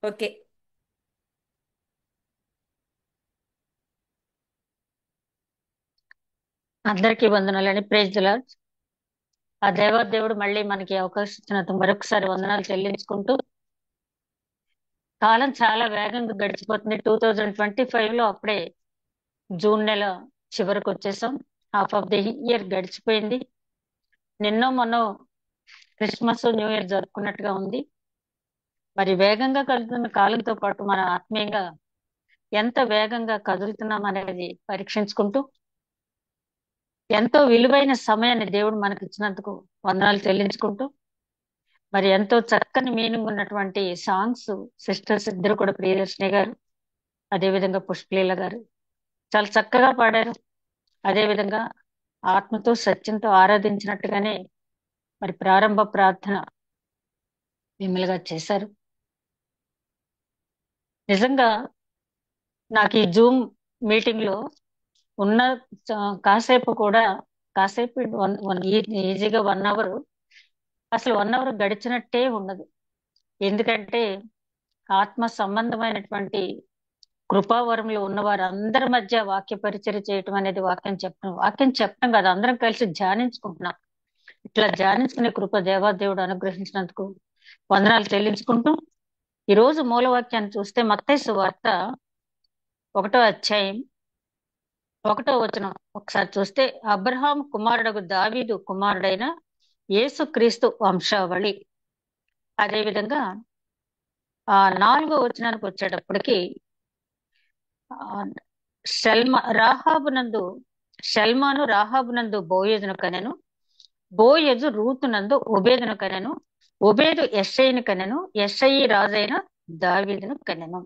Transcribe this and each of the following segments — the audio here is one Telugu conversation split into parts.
ఓకే. అందరికీ వందనాలని ప్రైజ్ ది లార్డ్. ఆ దేవాదేవుడు మళ్ళీ మనకి అవకాశం ఇచ్చినందుకు మరొకసారి వందనాలు చెల్లించుకుంటూ, కాలం చాలా వేగంగా గడిచిపోతుంది. 2025 లో అప్పుడే జూన్ నెల చివరికి వచ్చేసాం. హాఫ్ ఆఫ్ ది ఇయర్ గడిచిపోయింది. నిన్నో మొన్నో క్రిస్మస్ న్యూ ఇయర్ జరుపుకున్నట్టుగా ఉంది. మరి వేగంగా కదులుతున్న కాలంతో పాటు మన ఆత్మీయంగా ఎంత వేగంగా కదులుతున్నాం అనేది పరీక్షించుకుంటూ, ఎంతో విలువైన సమయాన్ని దేవుడు మనకి ఇచ్చినందుకు వందనాలు చెల్లించుకుంటూ, మరి ఎంతో చక్కని మీనింగ్ ఉన్నటువంటి సాంగ్స్ సిస్టర్స్ ఇద్దరు కూడా, ప్రియదర్శిని గారు అదేవిధంగా పుష్పలీల గారు చాలా చక్కగా పాడారు. అదేవిధంగా ఆత్మతో సత్యంతో ఆరాధించినట్టుగానే మరి ప్రారంభ ప్రార్థన విమలుగా చేశారు. నిజంగా నాకు ఈ జూమ్ మీటింగ్ లో ఉన్న కాసేపు కూడా, కాసేపు ఈజీగా 1 అవర్, అసలు 1 అవర్ గడిచినట్టే ఉండదు. ఎందుకంటే ఆత్మ సంబంధమైనటువంటి కృపావరంలో ఉన్న వారందరి మధ్య వాక్య పరిచర్య చేయటం అనేది, వాక్యం చెప్పడం కాదు, అందరం కలిసి ధ్యానించుకుంటున్నాం. ఇట్లా ధ్యానించుకునే కృప దేవాదేవుడు అనుగ్రహించినందుకు వందనాలు చెల్లించుకుంటూ, ఈ రోజు మూలవాక్యాన్ని చూస్తే మత్తయి సువార్త 1వ అధ్యాయం 1వ వచనం ఒకసారి చూస్తే, అబ్రహాం కుమారుడగు దావీదు కుమారుడైన యేసుక్రీస్తు వంశావళి. అదేవిధంగా 4వ వచనానికి వచ్చేటప్పటికి, ఆ, షల్మాను రాహాబునందు బోయేజును కనెను, బోయజు రూతునందు ఒబేదును కనెను, ఒబేదు యెష్షయిని కనెను, యెష్షయి రాజైన దావీదును కనెను.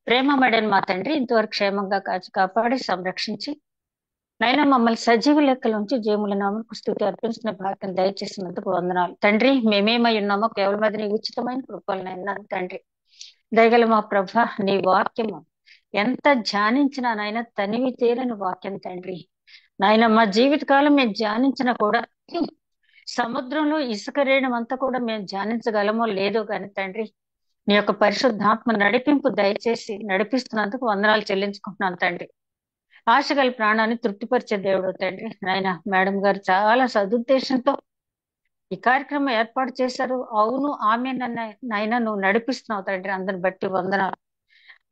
ప్రేమమడని మా తండ్రి, ఇంతవరకు క్షేమంగా కాచి కాపాడి సంరక్షించి నైనా మమ్మల్ని సజీవ లెక్కలోంచి జీవుల నామకు స్థుతి అర్పించిన భాగ్యం దయచేసినందుకు వందనాలు తండ్రి. మేమేమై ఉన్నామో కేవలం అది నీ ఉచితమైన కృపలనైనా తండ్రి. దయగల మా ప్రభ, నీ వాక్యము ఎంత ధ్యానించినా నాయన తనివి తీరని వాక్యం తండ్రి. నాయన మా జీవితకాలం మేము ధ్యానించినా కూడా, సముద్రంలో ఇసుక రేణం అంతా కూడా మేము ధ్యానించగలమో లేదో కానీ తండ్రి, నీ యొక్క పరిశుద్ధాత్మ నడిపింపు దయచేసి నడిపిస్తున్నందుకు వందనాలు చెల్లించుకుంటున్నాను తండ్రి. ఆశగల ప్రాణాన్ని తృప్తిపరిచే దేవుడు తండ్రి. నాయన మేడం గారు చాలా సదుద్దేశంతో ఈ కార్యక్రమం ఏర్పాటు చేశారు. అవును, ఆమె నాయన నువ్వు నడిపిస్తున్నావు తండ్రి, అందరిని బట్టి వందనాలు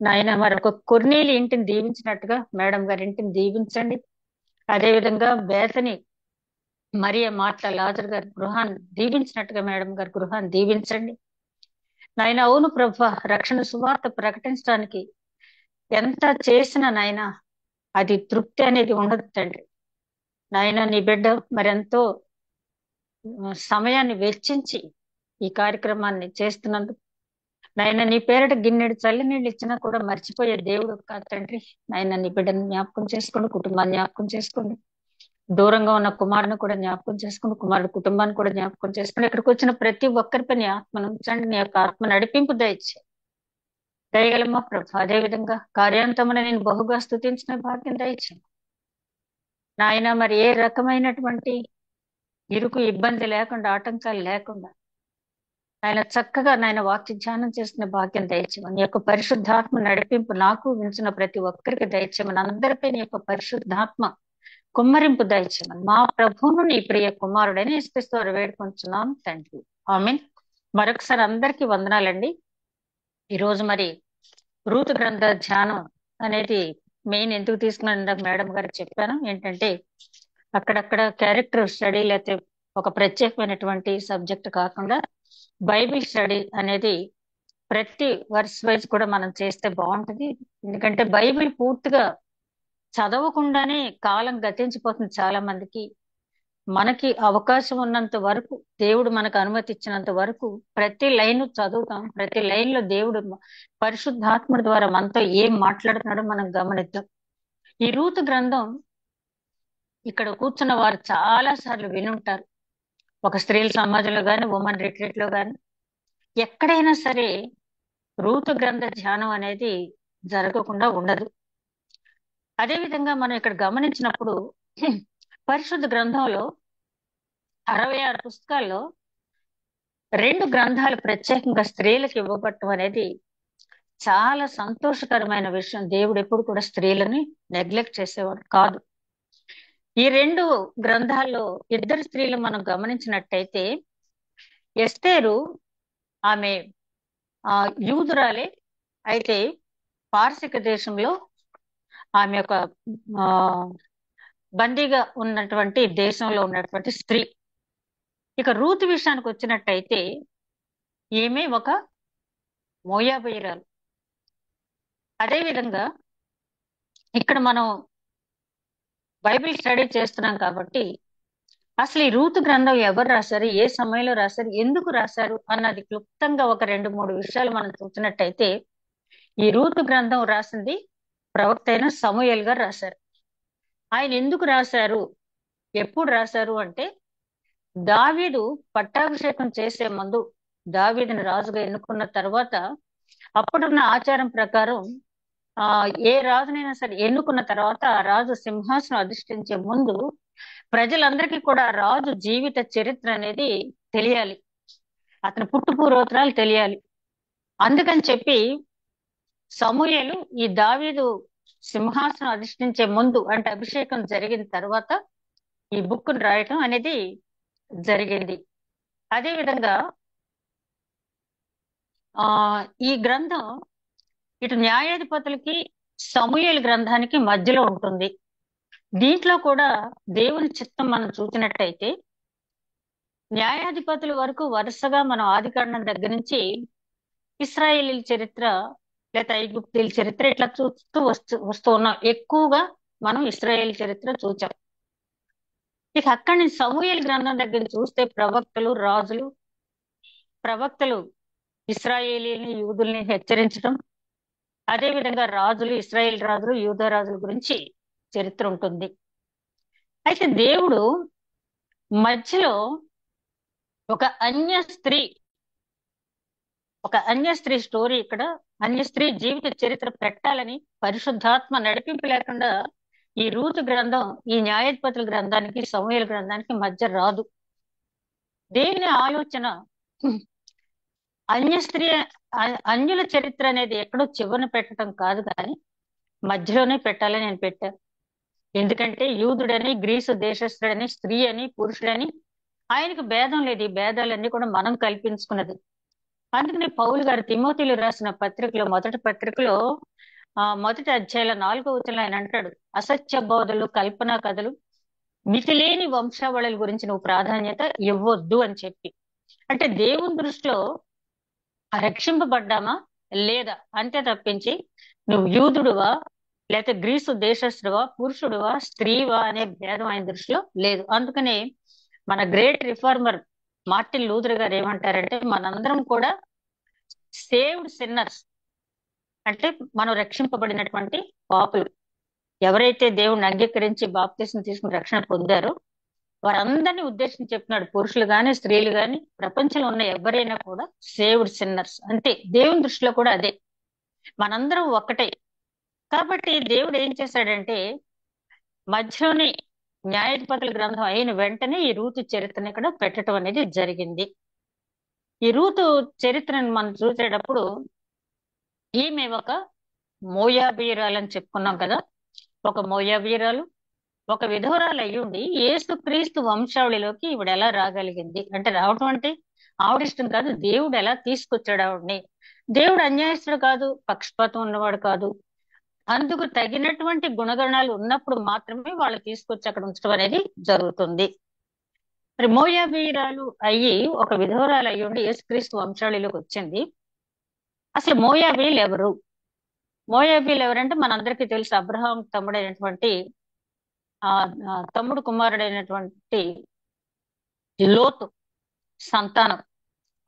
నాయన. మరొక కొర్నేలి ఇంటిని దీవించినట్టుగా మేడం గారి ఇంటిని దీవించండి. అదేవిధంగా బేతని మరియ మాట్ల లాజర్ గారి గృహాన్ని దీవించినట్టుగా మేడం గారి గృహాన్ని దీవించండి నాయన. అవును ప్రభ, రక్షణ సువార్త ప్రకటించడానికి ఎంత చేసినా నాయన అది తృప్తి అనేది ఉండదు తండ్రి. నాయన నీ బిడ్డ మరెంతో సమయాన్ని వెచ్చించి ఈ కార్యక్రమాన్ని చేస్తున్నందుకు నాయన, నీ పేరట గిన్నెడు చల్లి నీళ్ళు ఇచ్చినా కూడా మర్చిపోయే దేవుడు కాదు తండ్రి. నాయన నీ బిడ్డను జ్ఞాపకం చేసుకోండి, కుటుంబాన్ని జ్ఞాపకం చేసుకోండి, దూరంగా ఉన్న కుమారుని కూడా జ్ఞాపకం చేసుకోండి, కుమారుడు కుటుంబాన్ని కూడా జ్ఞాపకం చేసుకోండి. ఇక్కడికి వచ్చిన ప్రతి ఒక్కరిపై నీ ఆత్మను ఉంచండి, నీ యొక్క ఆత్మ నడిపింపు దయచే దయగలమా ప్రభు. అదే విధంగా కార్యాంతమున నేను బహుగా స్తుతించిన భాగ్యం దయచే నాయన. మరి ఏ రకమైనటువంటి ఇరుకు ఇబ్బంది లేకుండా, ఆటంకాలు లేకుండా ఆయన చక్కగా నాయన వాక్య ధ్యానం చేస్తున్న భాగ్యం దయచేయమని, నీ యొక్క పరిశుద్ధాత్మ నడిపింపు నాకు వించిన ప్రతి ఒక్కరికి దయచేయమని, అందరిపై నీ యొక్క పరిశుద్ధాత్మ కుమ్మరింపు దయచేయమని మా ప్రభువును నీ ప్రియ కుమారుడైన యేసుక్రీస్తు వారు వేడుకొంచున్నాం తండ్రి, ఆమేన్. మరొకసారి అందరికీ వందనాలండి. ఈరోజు మరి రూతు గ్రంథ ధ్యానం అనేది మెయిన్ ఎందుకు తీసుకున్నాను మేడం గారు చెప్పాను ఏంటంటే, అక్కడక్కడ క్యారెక్టర్ స్టడీ లేకపోతే ఒక ప్రత్యేకమైనటువంటి సబ్జెక్ట్ కాకుండా బైబిల్ స్టడీ అనేది ప్రతి వర్స్ వైజ్ కూడా మనం చేస్తే బాగుంటది. ఎందుకంటే బైబిల్ పూర్తిగా చదవకుండానే కాలం గతించిపోతుంది చాలా మందికి. మనకి అవకాశం ఉన్నంత వరకు, దేవుడు మనకు అనుమతి ఇచ్చినంత వరకు ప్రతి లైన్ చదువుతాం. ప్రతి లైన్ లో దేవుడు పరిశుద్ధాత్ముడి ద్వారా మనతో ఏం మాట్లాడుతున్నాడో మనం గమనిద్దాం. ఈ రూతు గ్రంథం ఇక్కడ కూర్చున్న వారు చాలా సార్లు వినుంటారు. ఒక స్త్రీల సమాజంలో గాని, ఉమెన్ రిట్రీట్ లో గాని, ఎక్కడైనా సరే రూతు గ్రంథ ధ్యానం అనేది జరగకుండా ఉండదు. అదే విధంగా మనం ఇక్కడ గమనించినప్పుడు పరిశుద్ధ గ్రంథంలో 66 పుస్తకాల్లో 2 గ్రంథాలు ప్రత్యేకంగా స్త్రీలకు ఇవ్వబట్టం అనేది చాలా సంతోషకరమైన విషయం. దేవుడు ఎప్పుడు కూడా స్త్రీలని నెగ్లెక్ట్ చేసేవాడు కాదు. ఈ రెండు గ్రంథాల్లో ఇద్దరు స్త్రీలు మనం గమనించినట్టయితే, ఎస్తేరు ఆమె యూదురాలే, అయితే పారసిక దేశంలో ఆమె ఒక ఆ బందీగా ఉన్నటువంటి దేశంలో ఉన్నటువంటి స్త్రీ. ఇక రూతు విషయానికి వచ్చినట్టయితే ఈమె ఒక మోయాబీయురాలు. అదే విధంగా ఇక్కడ మనం బైబిల్ స్టడీ చేస్తున్నాం కాబట్టి అసలు ఈ రూతు గ్రంథం ఎవరు రాశారు, ఏ సమయంలో రాశారు, ఎందుకు రాశారు అన్నది క్లుప్తంగా ఒక 2-3 విషయాలు మనం చూసినట్టయితే, ఈ రూతు గ్రంథం రాసింది ప్రవక్త అయిన సమూయేలు గారు రాశారు. ఆయన ఎందుకు రాశారు, ఎప్పుడు రాశారు అంటే, దావీదు పట్టాభిషేకం చేసే ముందు, దావీదుని రాజుగా ఎన్నుకున్న తర్వాత, అప్పుడున్న ఆచారం ప్రకారం ఏ రాజునైనా సరే ఎన్నుకున్న తర్వాత ఆ రాజు సింహాసనం అధిష్ఠించే ముందు ప్రజలందరికీ కూడా రాజు జీవిత చరిత్ర అనేది తెలియాలి, అతని పుట్టుపూర్వోత్తరాలు తెలియాలి. అందుకని చెప్పి సమూయేలు ఈ దావీదు సింహాసనం అధిష్ఠించే ముందు, అంటే అభిషేకం జరిగిన తర్వాత ఈ బుక్ రాయటం అనేది జరిగింది. అదే విధంగా ఈ గ్రంథం ఇటు న్యాయాధిపతులకి సమూయేలు గ్రంథానికి మధ్యలో ఉంటుంది. దీంట్లో కూడా దేవుని చిత్తం మనం చూసినట్టయితే, న్యాయాధిపతుల వరకు వరుసగా మనం ఆదికాండం దగ్గర నుంచి ఇశ్రాయేలీల చరిత్ర లేదా ఐగుప్తీయుల చరిత్ర ఇట్లా చూస్తూ వస్తూ ఉన్నాం. ఎక్కువగా మనం ఇశ్రాయేల్ చరిత్ర చూచాం. ఇక అక్కడి నుంచి సమూయేలు గ్రంథం దగ్గర చూస్తే ప్రవక్తలు, రాజులు, ప్రవక్తలు ఇశ్రాయేలీని, యూదుల్ని హెచ్చరించడం, అదే విధంగా రాజులు, ఇశ్రాయేల్ రాజులు, యూదా రాజుల గురించి చరిత్ర ఉంటుంది. అయితే దేవుడు మధ్యలో ఒక అన్య స్త్రీ స్టోరీ, ఇక్కడ అన్య స్త్రీ జీవిత చరిత్ర పెట్టాలని పరిశుద్ధాత్మ నడిపింపు లేకుండా ఈ రూతు గ్రంథం ఈ న్యాయాధిపతుల గ్రంథానికి, సమూయేలు గ్రంథానికి మధ్య రాదు. దేవుని ఆలోచన అన్యుల చరిత్ర అనేది ఎక్కడో చివరన పెట్టడం కాదు, కానీ మధ్యలోనే పెట్టాలని నేను పెట్టాను. ఎందుకంటే యూదుడని, గ్రీసు దేశస్థుడని, స్త్రీ అని, పురుషుడని ఆయనకు భేదం లేదు. ఈ భేదాలన్నీ కూడా మనం కల్పించుకున్నది. అందుకని పౌలు గారు తిమోతిలు రాసిన పత్రికలో, మొదటి పత్రికలో మొదటి అధ్యాయంలో 4వ వచనంలో ఆయన అంటాడు, అసత్య బోధలు, కల్పనా కథలు, మితిలేని వంశావళుల గురించి నువ్వు ప్రాధాన్యత ఇవ్వొద్దు అని చెప్పి. అంటే దేవుని దృష్టిలో రక్షింపబడ్డామా లేదా అంతే తప్పించి నువ్వు యూదుడువా లేకపోతే గ్రీసు దేశస్థుడువా, పురుషుడువా, స్త్రీవా అనే భేదం ఆయన దృష్టిలో లేదు. అందుకనే మన గ్రేట్ రిఫార్మర్ మార్టిన్ లూథర్ గారు ఏమంటారంటే, మనందరం కూడా సేవ్డ్ సిన్నర్స్, అంటే మనం రక్షింపబడినటువంటి పాపులు. ఎవరైతే దేవుణ్ణి అంగీకరించి బాప్తిసం తీసుకుని రక్షణ పొందారో వారందరినీ ఉద్దేశించి చెప్తున్నాడు. పురుషులు గాని, స్త్రీలు గాని, ప్రపంచంలో ఉన్న ఎవరైనా కూడా సేవ్డ్ సిన్నర్స్ అంతే. దేవుని దృష్టిలో కూడా అదే, మనందరం ఒక్కటే. కాబట్టి దేవుడు ఏం చేశాడంటే, మధ్యలోనే న్యాయాధిపతుల గ్రంథం అయిన వెంటనే ఈ రూతు చరిత్రని ఇక్కడ పెట్టడం అనేది జరిగింది. ఈ రూతు చరిత్రను మనం చూసేటప్పుడు ఈమె ఒక మోయాబీయురాలు అని చెప్పుకున్నాం కదా. ఒక మోయాబీయురాలు, ఒక విధవరాలు అయ్యుండి యేసుక్రీస్తు వంశావళిలోకి ఈవిడ ఎలా రాగలిగింది అంటే, రావటం అంటే ఆవిడ ఇష్టం కాదు, దేవుడు ఎలా తీసుకొచ్చాడు ఆవిడని. దేవుడు అన్యాయస్తుడు కాదు, పక్షపాతం ఉన్నవాడు కాదు. అందుకు తగినటువంటి గుణగణాలు ఉన్నప్పుడు మాత్రమే వాళ్ళు తీసుకొచ్చి అక్కడ ఉంచడం అనేది జరుగుతుంది. మరి మోయాబీయురాలు అయ్యి ఒక విధవరాలు అయ్యుండి యేసుక్రీస్తు వంశావళిలోకి వచ్చింది. అసలు మోయాబీయులు ఎవరు? మోయాబీయులు ఎవరంటే మనందరికీ తెలుసు, అబ్రహాం తమ్ముడైనటువంటి తమ్ముడు కుమారుడైనటువంటి లోతు సంతానం.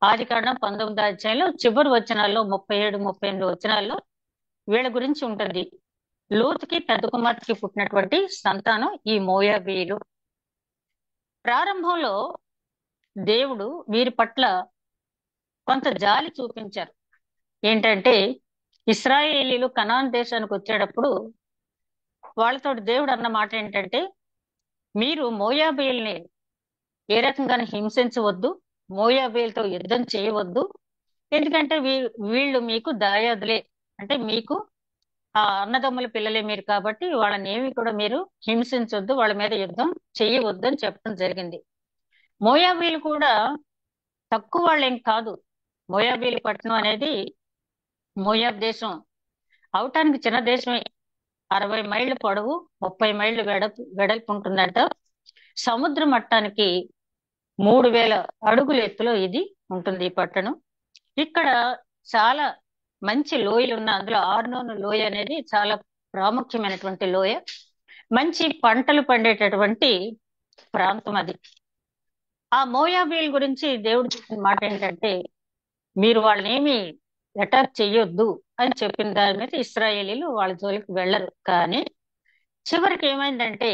ఆదికాండం 19వ అధ్యాయంలో చివరి వచనాల్లో 37-38 వచనాల్లో వీళ్ళ గురించి ఉంటుంది. లోతుకి పెద్ద కుమార్తెకి పుట్టినటువంటి సంతానం ఈ మోయాబీయులు. ప్రారంభంలో దేవుడు వీరి పట్ల కొంత జాలి చూపించారు. ఏంటంటే, ఇశ్రాయేలీలు కనాన్ దేశానికి వచ్చేటప్పుడు వాళ్ళతో దేవుడు అన్న మాట ఏంటంటే, మీరు మోయాబీయుల్ని ఏ రకంగానే హింసించవద్దు, మోయాబీయులతో యుద్ధం చేయవద్దు, ఎందుకంటే వీళ్ళు మీకు దాయాదులే, అంటే మీకు ఆ అన్నదమ్ముల పిల్లలే మీరు కాబట్టి వాళ్ళని ఏమి కూడా మీరు హింసించొద్దు, వాళ్ళ మీద యుద్ధం చేయవద్దు అని చెప్పడం జరిగింది. మోయాబీలు కూడా తక్కువ వాళ్ళేం కాదు. మోయాబీలు పట్టణం అనేది మోయాబ్ దేశం అవటానికి చిన్న దేశమే. 60 మైళ్ళ పొడవు, 30 మైళ్ళ వెడల్పు ఉంటుందంట. సముద్ర మట్టానికి 3000 అడుగుల ఎత్తులో ఇది ఉంటుంది ఈ పట్టణం. ఇక్కడ చాలా మంచి లోయలు ఉన్న, అందులో ఆర్నోన్ లోయ అనేది చాలా ప్రాముఖ్యమైనటువంటి లోయ. మంచి పంటలు పండేటటువంటి ప్రాంతం అది. ఆ మోయాబీల గురించి దేవుడు చెప్పిన మాట ఏంటంటే, మీరు వాళ్ళని ఏమి అటాక్ చెయ్యొద్దు అని చెప్పిన దాని మీద ఇశ్రాయేలీలు వాళ్ళ జోలికి వెళ్ళరు. కానీ చివరికి ఏమైందంటే,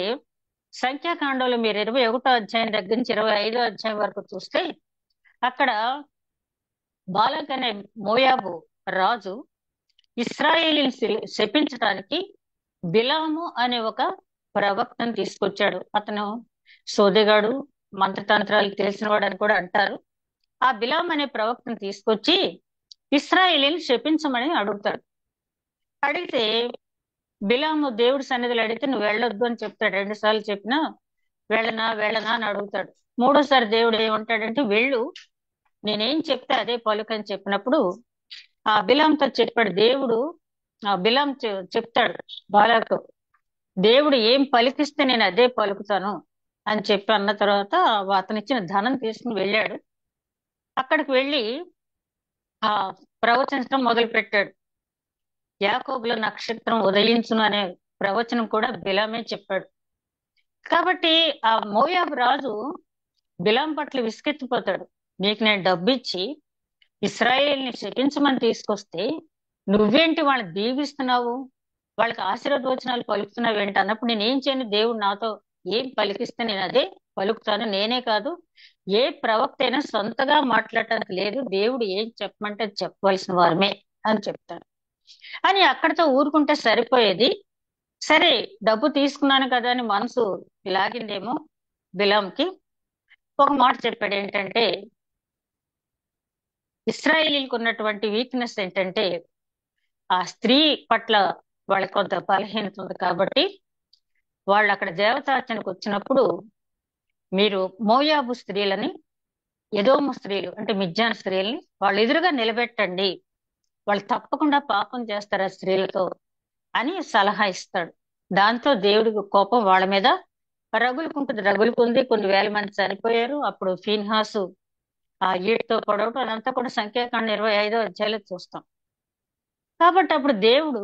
సంఖ్యాకాండంలో మీరు 21వ అధ్యాయం దగ్గర నుంచి 25వ అధ్యాయం వరకు చూస్తే, అక్కడ బాలాక్ అనే మోయాబు రాజు ఇశ్రాయేలీని శపించడానికి బిలాము అనే ఒక ప్రవక్తను తీసుకొచ్చాడు. అతను సోదెగాడు, మంత్రతంత్రాలు తెలిసినవాడు అని కూడా అంటారు. ఆ బిలాం అనే ప్రవక్తను తీసుకొచ్చి ఇశ్రాయేలీని శపించమని అడుగుతాడు. అడిగితే బిలాము దేవుడి సన్నిధిలో అడిగితే నువ్వు వెళ్ళొద్దు అని చెప్తాడు. 2 సార్లు చెప్పినా వెళ్ళనా వెళ్ళనా అని అడుగుతాడు. 3వసారి దేవుడు ఏమంటాడంటే, వెళ్ళు, నేనేం చెప్తే అదే పలుకు అని చెప్పినప్పుడు ఆ బిలాంతో చెప్పాడు దేవుడు. ఆ బిలాం చెప్తాడు బాలాకు, దేవుడు ఏం పలికిస్తే నేను అదే పలుకుతాను అని చెప్పి అన్న తర్వాత అతను ఇచ్చిన ధనం తీసుకుని వెళ్ళాడు. అక్కడికి వెళ్ళి ఆ ప్రవచించడం మొదలు పెట్టాడు. యాకోబులో నక్షత్రం ఉదయించును అనే ప్రవచనం కూడా బిలామే చెప్పాడు. కాబట్టి ఆ మోయాబు రాజు బిలాం పట్ల విసుకెత్తిపోతాడు. నీకు నేను డబ్బిచ్చి ఇశ్రాయేల్ని శపించమని తీసుకొస్తే నువ్వేంటి వాళ్ళని దీవిస్తున్నావు, వాళ్ళకి ఆశీర్వచనాలు పలుకుతున్నావు ఏంటి అన్నప్పుడు నేనేం చేయను, దేవుడు నాతో ఏం పలికిస్తే నేను అదే పలుకుతాను. నేనే కాదు, ఏ ప్రవక్త అయినా సొంతగా మాట్లాడటానికి లేదు, దేవుడు ఏం చెప్పమంటే చెప్పవలసిన వారమే అని చెప్తాడు. అని అక్కడితో ఊరుకుంటే సరిపోయేది. సరే, డబ్బు తీసుకున్నాను కదా అని మనసు లాగిందేమో బిలాంకి. ఒక మాట చెప్పాడు ఏంటంటే, ఇశ్రాయేలీలకు ఉన్నటువంటి వీక్నెస్ ఏంటంటే ఆ స్త్రీ పట్ల వాళ్ళకి కొంత బలహీనత ఉంది. కాబట్టి వాళ్ళు అక్కడ దేవతార్చనకు వచ్చినప్పుడు మీరు మోయాబు స్త్రీలని, ఎదోము స్త్రీలు అంటే మిద్యాన్ స్త్రీలని వాళ్ళు ఎదురుగా నిలబెట్టండి, వాళ్ళు తప్పకుండా పాపం చేస్తారు ఆ స్త్రీలతో అని సలహా ఇస్తాడు. దాంతో దేవుడికి కోపం వాళ్ళ మీద రగులుకుంది. కొన్ని వేల మంది చనిపోయారు. అప్పుడు ఫీన్హాసు ఆ ఈడ్తో పొడవటం అదంతా కూడా సంఖ్యాకాండం 25వ అధ్యాయంలో చూస్తాం. కాబట్టి అప్పుడు దేవుడు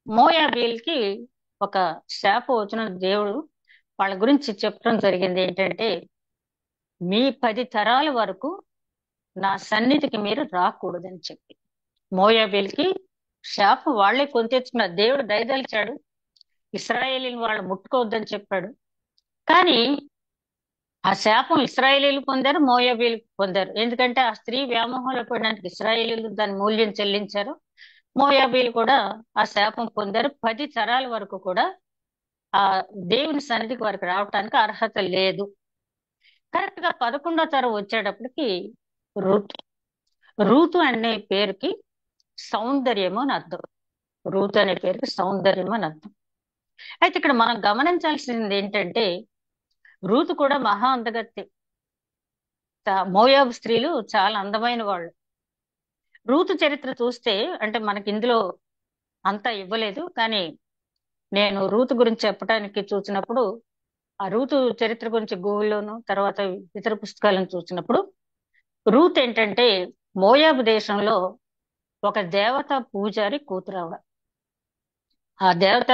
మోయాబీలకి ఒక శాపవచనం దేవుడు వాళ్ళ గురించి చెప్పడం జరిగింది. ఏంటంటే, మీ 10 తరాల వరకు నా సన్నిధికి మీరు రాకూడదని చెప్పి మోయాబీలకి శాపం వాళ్లే కొని తెచ్చుకున్నారు. దేవుడు దయదలిచాడు, ఇశ్రాయేలీని వాళ్ళు ముట్టుకోవద్దని చెప్పాడు. కానీ ఆ శాపం ఇశ్రాయేలీలు పొందారు, మోయాబీలు పొందారు. ఎందుకంటే ఆ స్త్రీ వ్యామోహంలో పడడానికి ఇశ్రాయేలీలు దాని మూల్యం చెల్లించారు, మోయాబీలు కూడా ఆ శాపం పొందారు. 10 తరాల వరకు కూడా ఆ దేవుని సన్నిధికి వారికి రావటానికి అర్హత లేదు. కరెక్ట్ గా 11వ తరం వచ్చేటప్పటికి రూతు అనే పేరుకి సౌందర్యము అని అర్థం. రూతు అనే పేరుకి సౌందర్యము అని అర్థం. అయితే ఇక్కడ మనం గమనించాల్సింది ఏంటంటే, రూతు కూడా మహా అందగత్తే. మోయాబు స్త్రీలు చాలా అందమైన వాళ్ళు. రూతు చరిత్ర చూస్తే, అంటే మనకి ఇందులో అంతా ఇవ్వలేదు, కానీ నేను రూతు గురించి చెప్పడానికి చూసినప్పుడు ఆ రూతు చరిత్ర గురించి గూగుల్లోను తర్వాత ఇతర పుస్తకాలను చూసినప్పుడు, రూత్ ఏంటంటే మోయాబు దేశంలో ఒక దేవత పూజారి కూతురావిడ. ఆ దేవత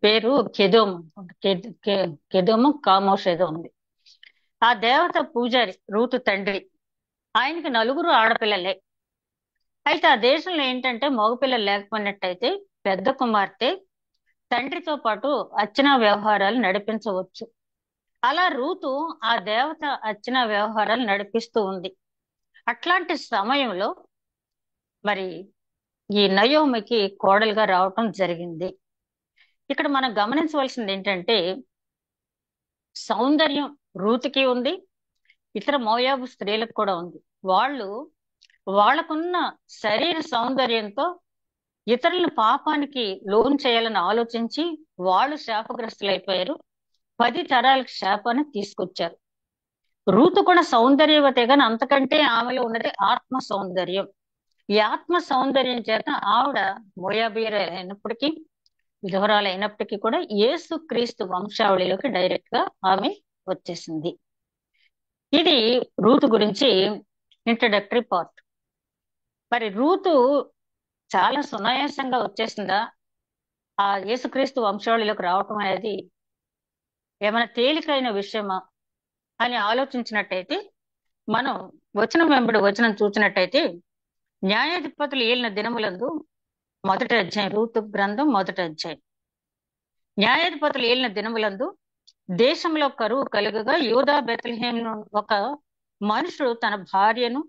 పేరు కెదోము, కెదోము కామోష్ ఏదో ఉంది. ఆ దేవత పూజారి రూతు తండ్రి, ఆయనకి 4 ఆడపిల్లలే. అయితే ఆ దేశంలో ఏంటంటే మగపిల్లలు లేకపోయినట్టయితే పెద్ద కుమార్తె తండ్రితో పాటు అర్చనా వ్యవహారాలు నడిపించవచ్చు. అలా రూతు ఆ దేవత అర్చనా వ్యవహారాలు నడిపిస్తూ ఉంది. అట్లాంటి సమయంలో మరి ఈ నయోమికి కోడలుగా రావటం జరిగింది. ఇక్కడ మనం గమనించవలసింది ఏంటంటే, సౌందర్యం రూతుకి ఉంది, ఇతర మోయాబు స్త్రీలకు కూడా ఉంది. వాళ్ళకున్న శరీర సౌందర్యంతో ఇతరులను పాపానికి లోన్ చేయాలని ఆలోచించి వాళ్ళు శాపగ్రస్తులైపోయారు. 10 తరాలకు శాపాన్ని తీసుకొచ్చారు. రూతు కూడా సౌందర్యవతే గాని అంతకంటే ఆమెలో ఉన్నది ఆత్మ సౌందర్యం. ఈ ఆత్మ సౌందర్యం చేత ఆవిడ మోయాబీయురాలు అయినప్పటికీ, విధవరాలు అయినప్పటికీ కూడా యేసు క్రీస్తు వంశావళిలోకి డైరెక్ట్ గా ఆమె వచ్చేసింది. ఇది రూతు గురించి ఇంట్రడక్టరీ పార్ట్. మరి రూతు చాలా సునాయాసంగా వచ్చేసిందా ఆ యేసుక్రీస్తు వంశావళిలోకి రావటం అనేది ఏమైనా తేలికైన విషయమా అని ఆలోచించినట్టయితే, మనం వచనం వెంబడి వచనం చూసినట్టయితే, న్యాయాధిపతులు ఏలిన దినములందు మొదటి అధ్యాయం, రూతు గ్రంథం మొదటి అధ్యాయం. న్యాయాధిపతులు ఏలిన దినములందు దేశంలో కరువు కలుగగా యూదా బెత్లెహేము ఒక మనుషుడు తన భార్యను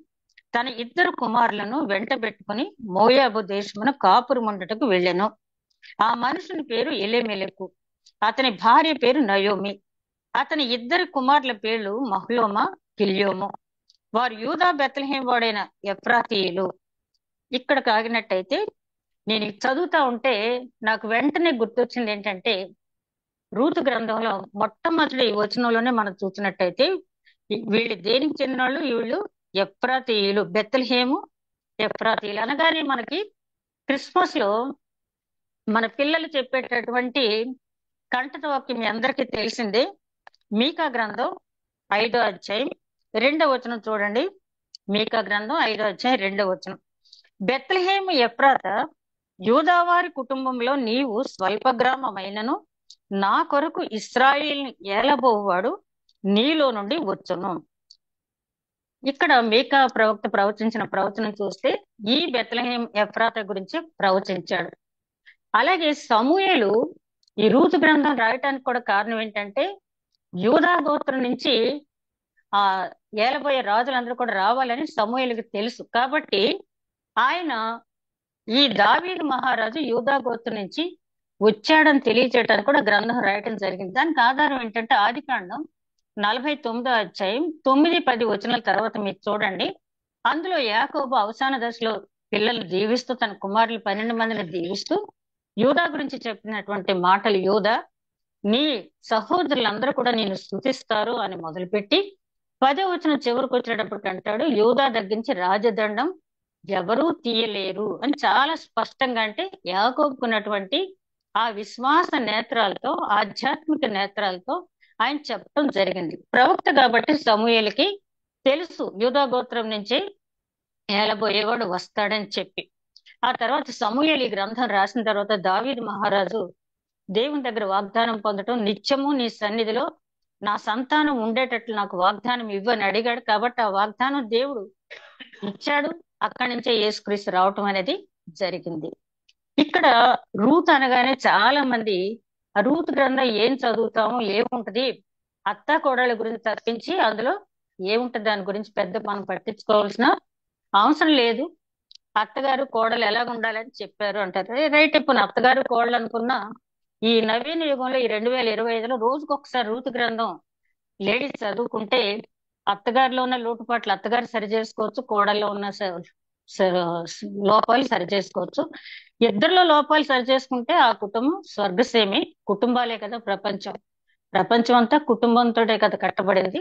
తన 2 కుమారులను వెంట పెట్టుకుని మోయాబు దేశమున కాపురముండుటకు వెళ్ళెను. ఆ మనుషుని పేరు ఎలీమెలెకు, అతని భార్య పేరు నయోమి. అతని 2 కుమారుల పేర్లు మహ్లోమా, కిల్యోము. వారు యూదా బెత్లెహేం వాడైన ఎఫ్రాతీయులు. ఇక్కడికి ఆగినట్టయితే నేను ఇది చదువుతా ఉంటే నాకు వెంటనే గుర్తొచ్చింది ఏంటంటే, రూతు గ్రంథంలో మొట్టమొదటి ఈ వచనంలోనే మనం చూసినట్టయితే వీళ్ళు దేనికి చెందిన వాళ్ళు? వీళ్ళు ఎఫ్రాతీయులు, బెత్లెహేము ఎఫ్రాతీయులు అనగానే మనకి క్రిస్మస్ లో మన పిల్లలు చెప్పేటటువంటి కంటత వాక్యం మీ అందరికీ తెలిసిందే. మీకా గ్రంథం 5వ అధ్యాయం 2వ వచనం చూడండి. మీకా గ్రంథం 5వ అధ్యాయం 2వ వచనం. బెత్లెహేము ఎఫ్రాత, యూదావారి కుటుంబంలో నీవు స్వల్ప గ్రామమైనను నా కొరకు ఇశ్రాయేలుని ఏలబోవాడు నీలో నుండి వచ్చును. ఇక్కడ మీకా ప్రవక్త ప్రవచించిన ప్రవచనం చూస్తే ఈ బెత్లెహేం ఎఫ్రాత గురించి ప్రవచించాడు. అలాగే సమూయేలు ఈ రూతు గ్రంథం రాయటానికి కూడా కారణం ఏంటంటే, యూదా గోత్రం నుంచి ఆ ఏలబోయే రాజులందరూ కూడా రావాలని సమూయేలుకి తెలుసు. కాబట్టి ఆయన ఈ దావీదు మహారాజు యూదా గోత్రం నుంచి వచ్చాడని తెలియచేయడానికి కూడా గ్రంథం రాయటం జరిగింది. దానికి ఆధారం ఏంటంటే ఆదికాండం 49వ అధ్యాయం 9-10 వచనాల తర్వాత మీరు చూడండి. అందులో యాకోబు అవసాన దశలో పిల్లలు దీవిస్తూ తన కుమారులు 12 మందిని దీవిస్తూ యూదా గురించి చెప్పినటువంటి మాటలు, యూదా నీ సహోదరులందరూ కూడా నేను స్తుతిస్తారు అని మొదలుపెట్టి 10వ వచనం చివరికి వచ్చేటప్పటికి అంటాడు, యూదా దగ్గరించి రాజదండం ఎవరూ తీయలేరు అని చాలా స్పష్టంగా. అంటే యాకోబుకున్నటువంటి ఆ విశ్వాస నేత్రాలతో, ఆధ్యాత్మిక నేత్రాలతో ఆయన చెప్పడం జరిగింది. ప్రవక్త కాబట్టి సమూయేలుకి తెలుసు యూదా గోత్రం నుంచి ఏలబోయేవాడు వస్తాడని చెప్పి. ఆ తర్వాత సమూయేలు ఈ గ్రంథం రాసిన తర్వాత దావీదు మహారాజు దేవుని దగ్గర వాగ్దానం పొందటం, నిత్యము నీ సన్నిధిలో నా సంతానం ఉండేటట్లు నాకు వాగ్దానం ఇవ్వని అడిగాడు. కాబట్టి ఆ వాగ్దానం దేవుడు ఇచ్చాడు. అక్కడి నుంచే యేసుక్రీస్తు రావటం అనేది జరిగింది. ఇక్కడ రూత్ అనగానే చాలా మంది ఆ రూత్ గ్రంథం ఏం చదువుతాము, ఏముంటది, అత్త కోడళ్ళ గురించి తప్పించి అందులో ఏముంటది దాని గురించి పెద్ద మనం పట్టించుకోవాల్సిన అవసరం లేదు. అత్తగారు కోడలు ఎలాగ ఉండాలని చెప్పారు అంటారు. రైట్, ఇప్పుడు అత్తగారు కోడలు అనుకున్నా ఈ నవీన యుగంలో ఈ 2025లో రోజుకొకసారి రూతు గ్రంథం లేడీస్ చదువుకుంటే అత్తగారిలో ఉన్న లోటుపాట్లు అత్తగారు సరి చేసుకోవచ్చు, కోడల్లో ఉన్న లోపాలు సరి చేసుకోవచ్చు. ఇద్దరిలో లోపాలు సరి చేసుకుంటే ఆ కుటుంబం స్వర్గసేమి. కుటుంబాలే కదా ప్రపంచం, ప్రపంచం అంతా కుటుంబంతోటే కదా కట్టబడింది.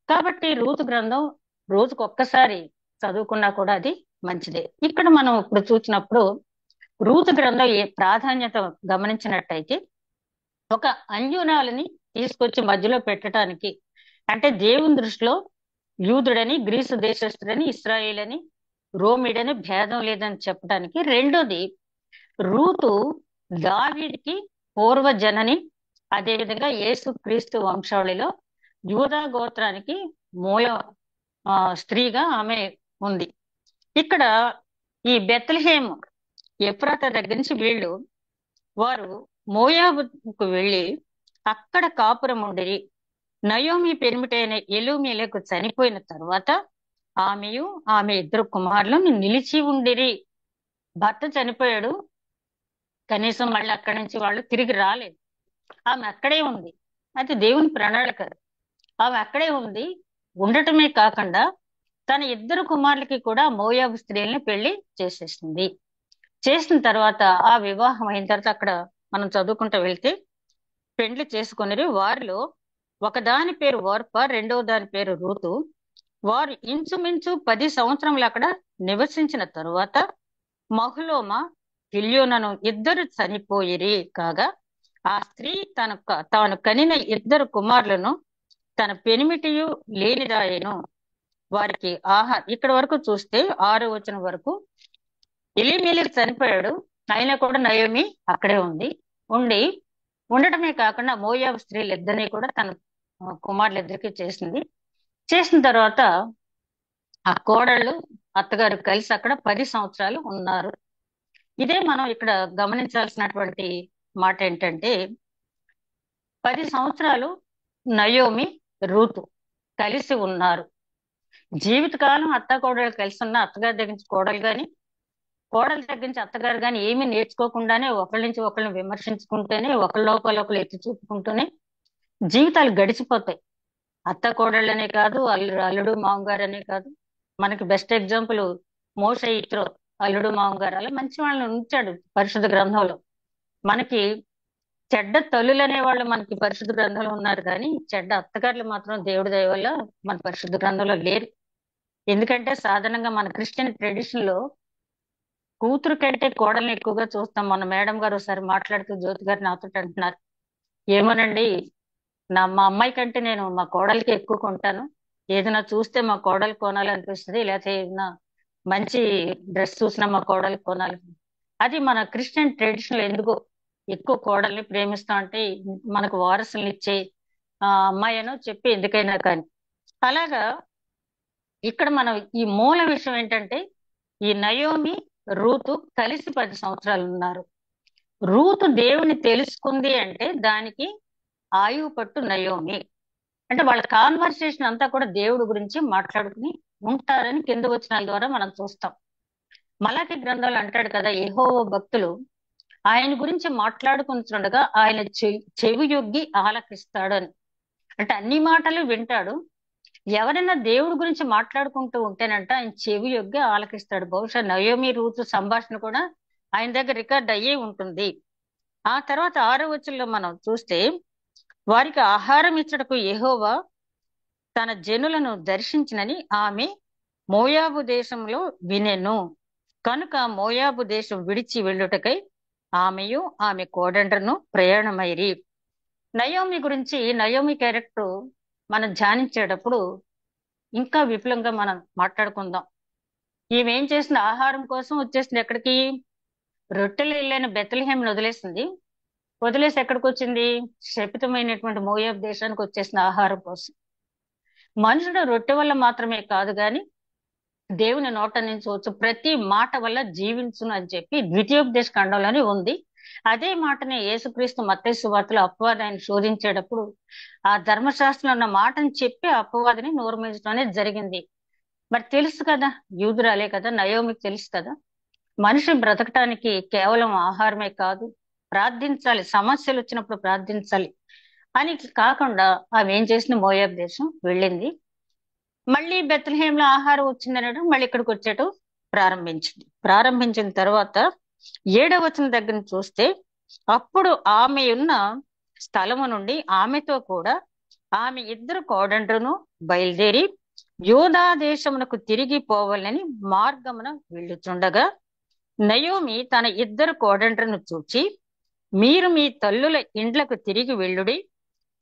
కాబట్టి రూతు గ్రంథం రోజుకొక్కసారి చదువుకున్నా కూడా అది మంచిదే. ఇక్కడ మనం ఇప్పుడు చూసినప్పుడు రూతు గ్రంథం ఏ ప్రాధాన్యత గమనించినట్టయితే, ఒక అన్యునాలని తీసుకొచ్చి మధ్యలో పెట్టడానికి, అంటే దేవుని దృష్టిలో యూదుడని, గ్రీసు దేశస్థుడని, ఇస్రాయేల్ అని, రోమిడని భేదం లేదని చెప్పడానికి. రెండోది, రూతు దావీదుకి పూర్వజనని, అదేవిధంగా యేసు క్రీస్తు వంశావళిలో యూదా గోత్రానికి మూల స్త్రీగా ఆమె ఉంది. ఇక్కడ ఈ బెత్లెహేము ఎఫ్రాత దగ్గర నుంచి వారు మోయాబుకు వెళ్ళి అక్కడ కాపురం ఉండిరి. నయోమి పెనిమిటైన ఎలీమెలెకు చనిపోయిన తర్వాత ఆమెయు ఆమె 2 కుమారులు నిలిచి ఉండిరి. భర్త చనిపోయాడు, కనీసం మళ్ళీ అక్కడి నుంచి వాళ్ళు తిరిగి రాలేదు. ఆమె అక్కడే ఉంది. అయితే దేవుని ప్రణాళిక, ఆమె అక్కడే ఉంది. ఉండటమే కాకుండా తన 2 కుమారులకి కూడా మోయాబు స్త్రీల్ని పెళ్లి చేసేసింది. చేసిన తర్వాత ఆ వివాహం అయిన తర్వాత అక్కడ మనం చదువుకుంటూ వెళ్తే పెండ్లి చేసుకుని వారిలో ఒకదాని పేరు ఓర్ప, రెండవ దాని పేరు రూతు. వారు ఇంచుమించు 10 సంవత్సరములు అక్కడ నివసించిన తరువాత మహులోమ, గిల్యోనను ఇద్దరు చనిపోయిరి కాగా ఆ స్త్రీ తాను కనిన ఇద్దరు కుమారులను తన పెనిమిటియు లేనిదాయెను. వారికి ఇక్కడ వరకు చూస్తే 6వ వచనం వరకు ఎలీమెలెకు చనిపోయాడు, అయినా కూడా నయోమి అక్కడే ఉండటమే కాకుండా మోయాబు స్త్రీలిద్దరినీ కూడా తన కుమారులిద్దరికీ చేసిన తర్వాత ఆ కోడళ్ళు అత్తగారు కలిసి అక్కడ 10 సంవత్సరాలు ఉన్నారు. ఇదే మనం ఇక్కడ గమనించాల్సినటువంటి మాట ఏంటంటే 10 సంవత్సరాలు నయోమి, రూతు కలిసి ఉన్నారు. జీవితకాలం అత్త కోడలు కలిసి ఉన్న అత్తగారి దగ్గర నుంచి కోడలు గాని, కోడల దగ్గర నుంచి అత్తగారు గాని ఏమీ నేర్చుకోకుండానే ఒకళ్ళ నుంచి ఒకళ్ళని విమర్శించుకుంటూనే, ఒకళ్ళ లోపల ఒకళ్ళు ఎత్తి చూపుకుంటూనే జీవితాలు గడిచిపోతాయి. అత్త కోడళ్ళనే కాదు, అల్లుడు మామగారు అనే కాదు. మనకి బెస్ట్ ఎగ్జాంపుల్ మోషే, ఇత్రో, అల్లుడు మామగారు అలా మంచి వాళ్ళని ఉంచాడు పరిశుద్ధ గ్రంథంలో. మనకి చెడ్డ తల్లులు అనే వాళ్ళు మనకి పరిశుద్ధ గ్రంథంలో ఉన్నారు, కానీ చెడ్డ అత్తగారులు మాత్రం దేవుడి దయ వల్ల మన పరిశుద్ధ గ్రంథంలో లేరు. ఎందుకంటే సాధారణంగా మన క్రిస్టియన్ ట్రెడిషన్ లో కూతురు కంటే కోడల్ని ఎక్కువగా చూస్తాం. మన మేడం గారు ఒకసారి మాట్లాడుతూ జ్యోతి గారు నాతో అంటున్నారు, ఏమోనండి, మా అమ్మాయి కంటే నేను మా కోడలికి ఎక్కువ కొంటాను. ఏదైనా చూస్తే మా కోడలు కొనాలనిపిస్తుంది, లేకపోతే ఏదైనా మంచి డ్రెస్ చూసినా మా కోడలికి కొనాలి. అది మన క్రిస్టియన్ ట్రెడిషన్ లో ఎందుకో ఎక్కువ కోడల్ని ప్రేమిస్తాం, అంటే మనకు వారసుల్ని ఇచ్చే అమ్మాయి అనో చెప్పి ఎందుకైనా కానీ. అలాగా ఇక్కడ మనం ఈ మూల విషయం ఏంటంటే ఈ నయోమి, రూతు కలిసి 10 సంవత్సరాలు ఉన్నారు. రూతు దేవుని తెలుసుకుంది అంటే దానికి ఆయువు పట్టు నయోమి. అంటే వాళ్ళ కాన్వర్సేషన్ అంతా కూడా దేవుడి గురించి మాట్లాడుకుని ఉంటారని కింద వచనాల ద్వారా మనం చూస్తాం. మలాకి గ్రంథాలు అంటాడు కదా, యెహోవా భక్తులు ఆయన గురించి మాట్లాడుకుంటుండగా ఆయన చెవి యొగ్గి ఆలకిస్తాడు అని. అంటే అన్ని మాటలు వింటాడు. ఎవరైనా దేవుడి గురించి మాట్లాడుకుంటూ ఉంటేనంట ఆయన చెవి యొగ్గి ఆలకిస్తాడు. బహుశా నయోమి, రూతు సంభాషణ కూడా ఆయన దగ్గర రికార్డ్ అయ్యే ఉంటుంది. ఆ తర్వాత 6వ వచనంలో మనం చూస్తే వారికి ఆహారం ఇచ్చటకు యెహోవా తన జనులను దర్శించినని ఆమె మోయాబు దేశంలో వినెను. కనుక మోయాబు దేశం విడిచి వెళ్ళుటకై ఆమెయు ఆమె కోడండ్రను ప్రయాణమైరి. నయోమి గురించి, నయోమి క్యారెక్టర్ మనం ధ్యానించేటప్పుడు ఇంకా విపులంగా మనం మాట్లాడుకుందాం. ఈమె ఏం చేసింది? ఆహారం కోసం వచ్చేసింది. ఎక్కడికి? రొట్టెలు వెళ్ళైన బెత్లెహేంను వదిలేసి ఎక్కడికి వచ్చింది? శపితమైనటువంటి మోయాబు దేశానికి వచ్చేసిన ఆహారం కోసం. మనుషుడు రొట్టె వల్ల మాత్రమే కాదు గాని దేవుని నోట నుంచి వచ్చు ప్రతి మాట వల్ల జీవించును అని చెప్పి ద్వితీయోపదేశ ఖండంలోనే ఉంది. అదే మాటనే యేసుక్రీస్తు మత్తయి సువార్తలో అపవాదాన్ని శోధించేటప్పుడు ఆ ధర్మశాస్త్రంలో ఉన్న మాటని చెప్పి అపవాదిని నోరుమేయడం అనేది జరిగింది. మరి తెలుసు కదా, యూదురాలే కదా, నయోమికి తెలుసు కదా, మనిషి బ్రతకటానికి కేవలం ఆహారమే కాదు, ప్రార్థించాలి, సమస్యలు వచ్చినప్పుడు ప్రార్థించాలి అని కాకుండా ఆమె ఏం చేసింది? మోయాబు దేశం వెళ్ళింది. మళ్ళీ బెత్లెహేంలో ఆహారం వచ్చిందనడం మళ్ళీ ఇక్కడికి వచ్చేటం ప్రారంభించిన తర్వాత 7వ వచనం దగ్గర చూస్తే అప్పుడు ఆమె ఉన్న స్థలము నుండి ఆమెతో కూడా ఆమె ఇద్దరు కోడండ్రును బయలుదేరి యోధా దేశమునకు తిరిగి పోవాలని మార్గమున వెళ్ళుచుండగా నయోమి తన ఇద్దరు కోడండ్రును చూచి, మీరు మీ తల్లుల ఇండ్లకు తిరిగి వెళ్ళుడి,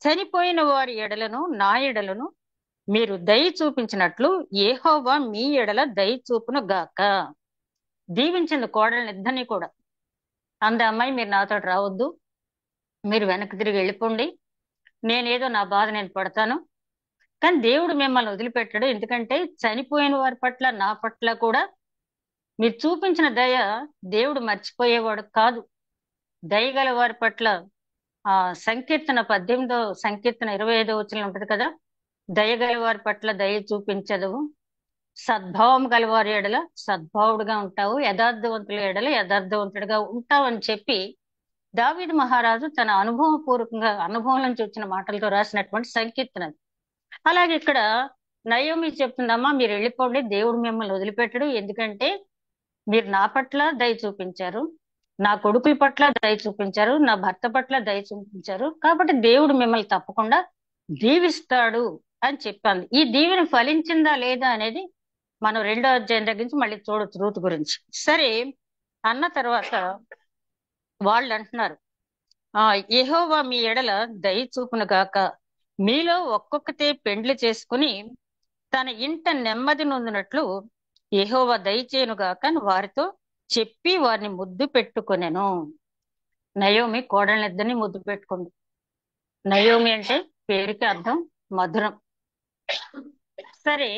చనిపోయిన వారి ఎడలను నా ఎడలను మీరు దయ చూపించినట్లు యెహోవా మీ ఎడల దయ చూపును గాక. దీవించింది కోడల్ని ఇద్దరిని కూడా. అమ్మాయి, మీరు నాతో రావద్దు, మీరు వెనక్కి తిరిగి వెళ్ళిపోండి, నేనేదో నా బాధ నేను పడతాను, కానీ దేవుడు మిమ్మల్ని వదిలిపెట్టాడు. ఎందుకంటే చనిపోయిన వారి పట్ల, నా పట్ల కూడా మీరు చూపించిన దయ దేవుడు మర్చిపోయేవాడు కాదు. దయగల వారి పట్ల సంకీర్తన 18వ సంకీర్తన 25వ వచనం ఉంటది కదా, దయగల వారి పట్ల దయ చూపించదవు, సద్భావం గలవారి ఎడల సద్భావుడుగా ఉంటావు, యథార్థవంతుల ఎడల యథార్థవంతుడిగా ఉంటావు అని చెప్పి దావీదు మహారాజు తన అనుభవం నుంచి వచ్చిన మాటలతో రాసినటువంటి సంకీర్తన. అలాగే ఇక్కడ నయోమి చెప్తుందమ్మా, మీరు వెళ్ళిపోండి, దేవుడు మిమ్మల్ని వదిలిపెట్టడు, ఎందుకంటే మీరు నా పట్ల దయ చూపించారు, నా కొడుకుల పట్ల దయ చూపించారు, నా భర్త పట్ల దయ చూపించారు, కాబట్టి దేవుడు మిమ్మల్ని తప్పకుండా దీవిస్తాడు అని చెప్పాను. ఈ దీవెన ఫలించిందా లేదా అనేది మనం 2వ అధ్యాయం దగ్గర నుంచి మళ్ళీ చూడొచ్చు రూతు గురించి. సరే అన్న తర్వాత వాళ్ళు అంటున్నారు, యెహోవా మీ ఎడల దయ చూపును గాక, మీలో ఒక్కొక్కతే పెండ్లి చేసుకుని తన ఇంట నెమ్మది నొందినట్లు యెహోవా దయచేయును గాక అని వారితో చెప్పి వారిని ముద్దు పెట్టుకొనెను. నయోమి కోడళ్ళిద్దరిని ముద్దు పెట్టుకుంది. నయోమి అంటే పేరుకి అర్థం మధురం. సరే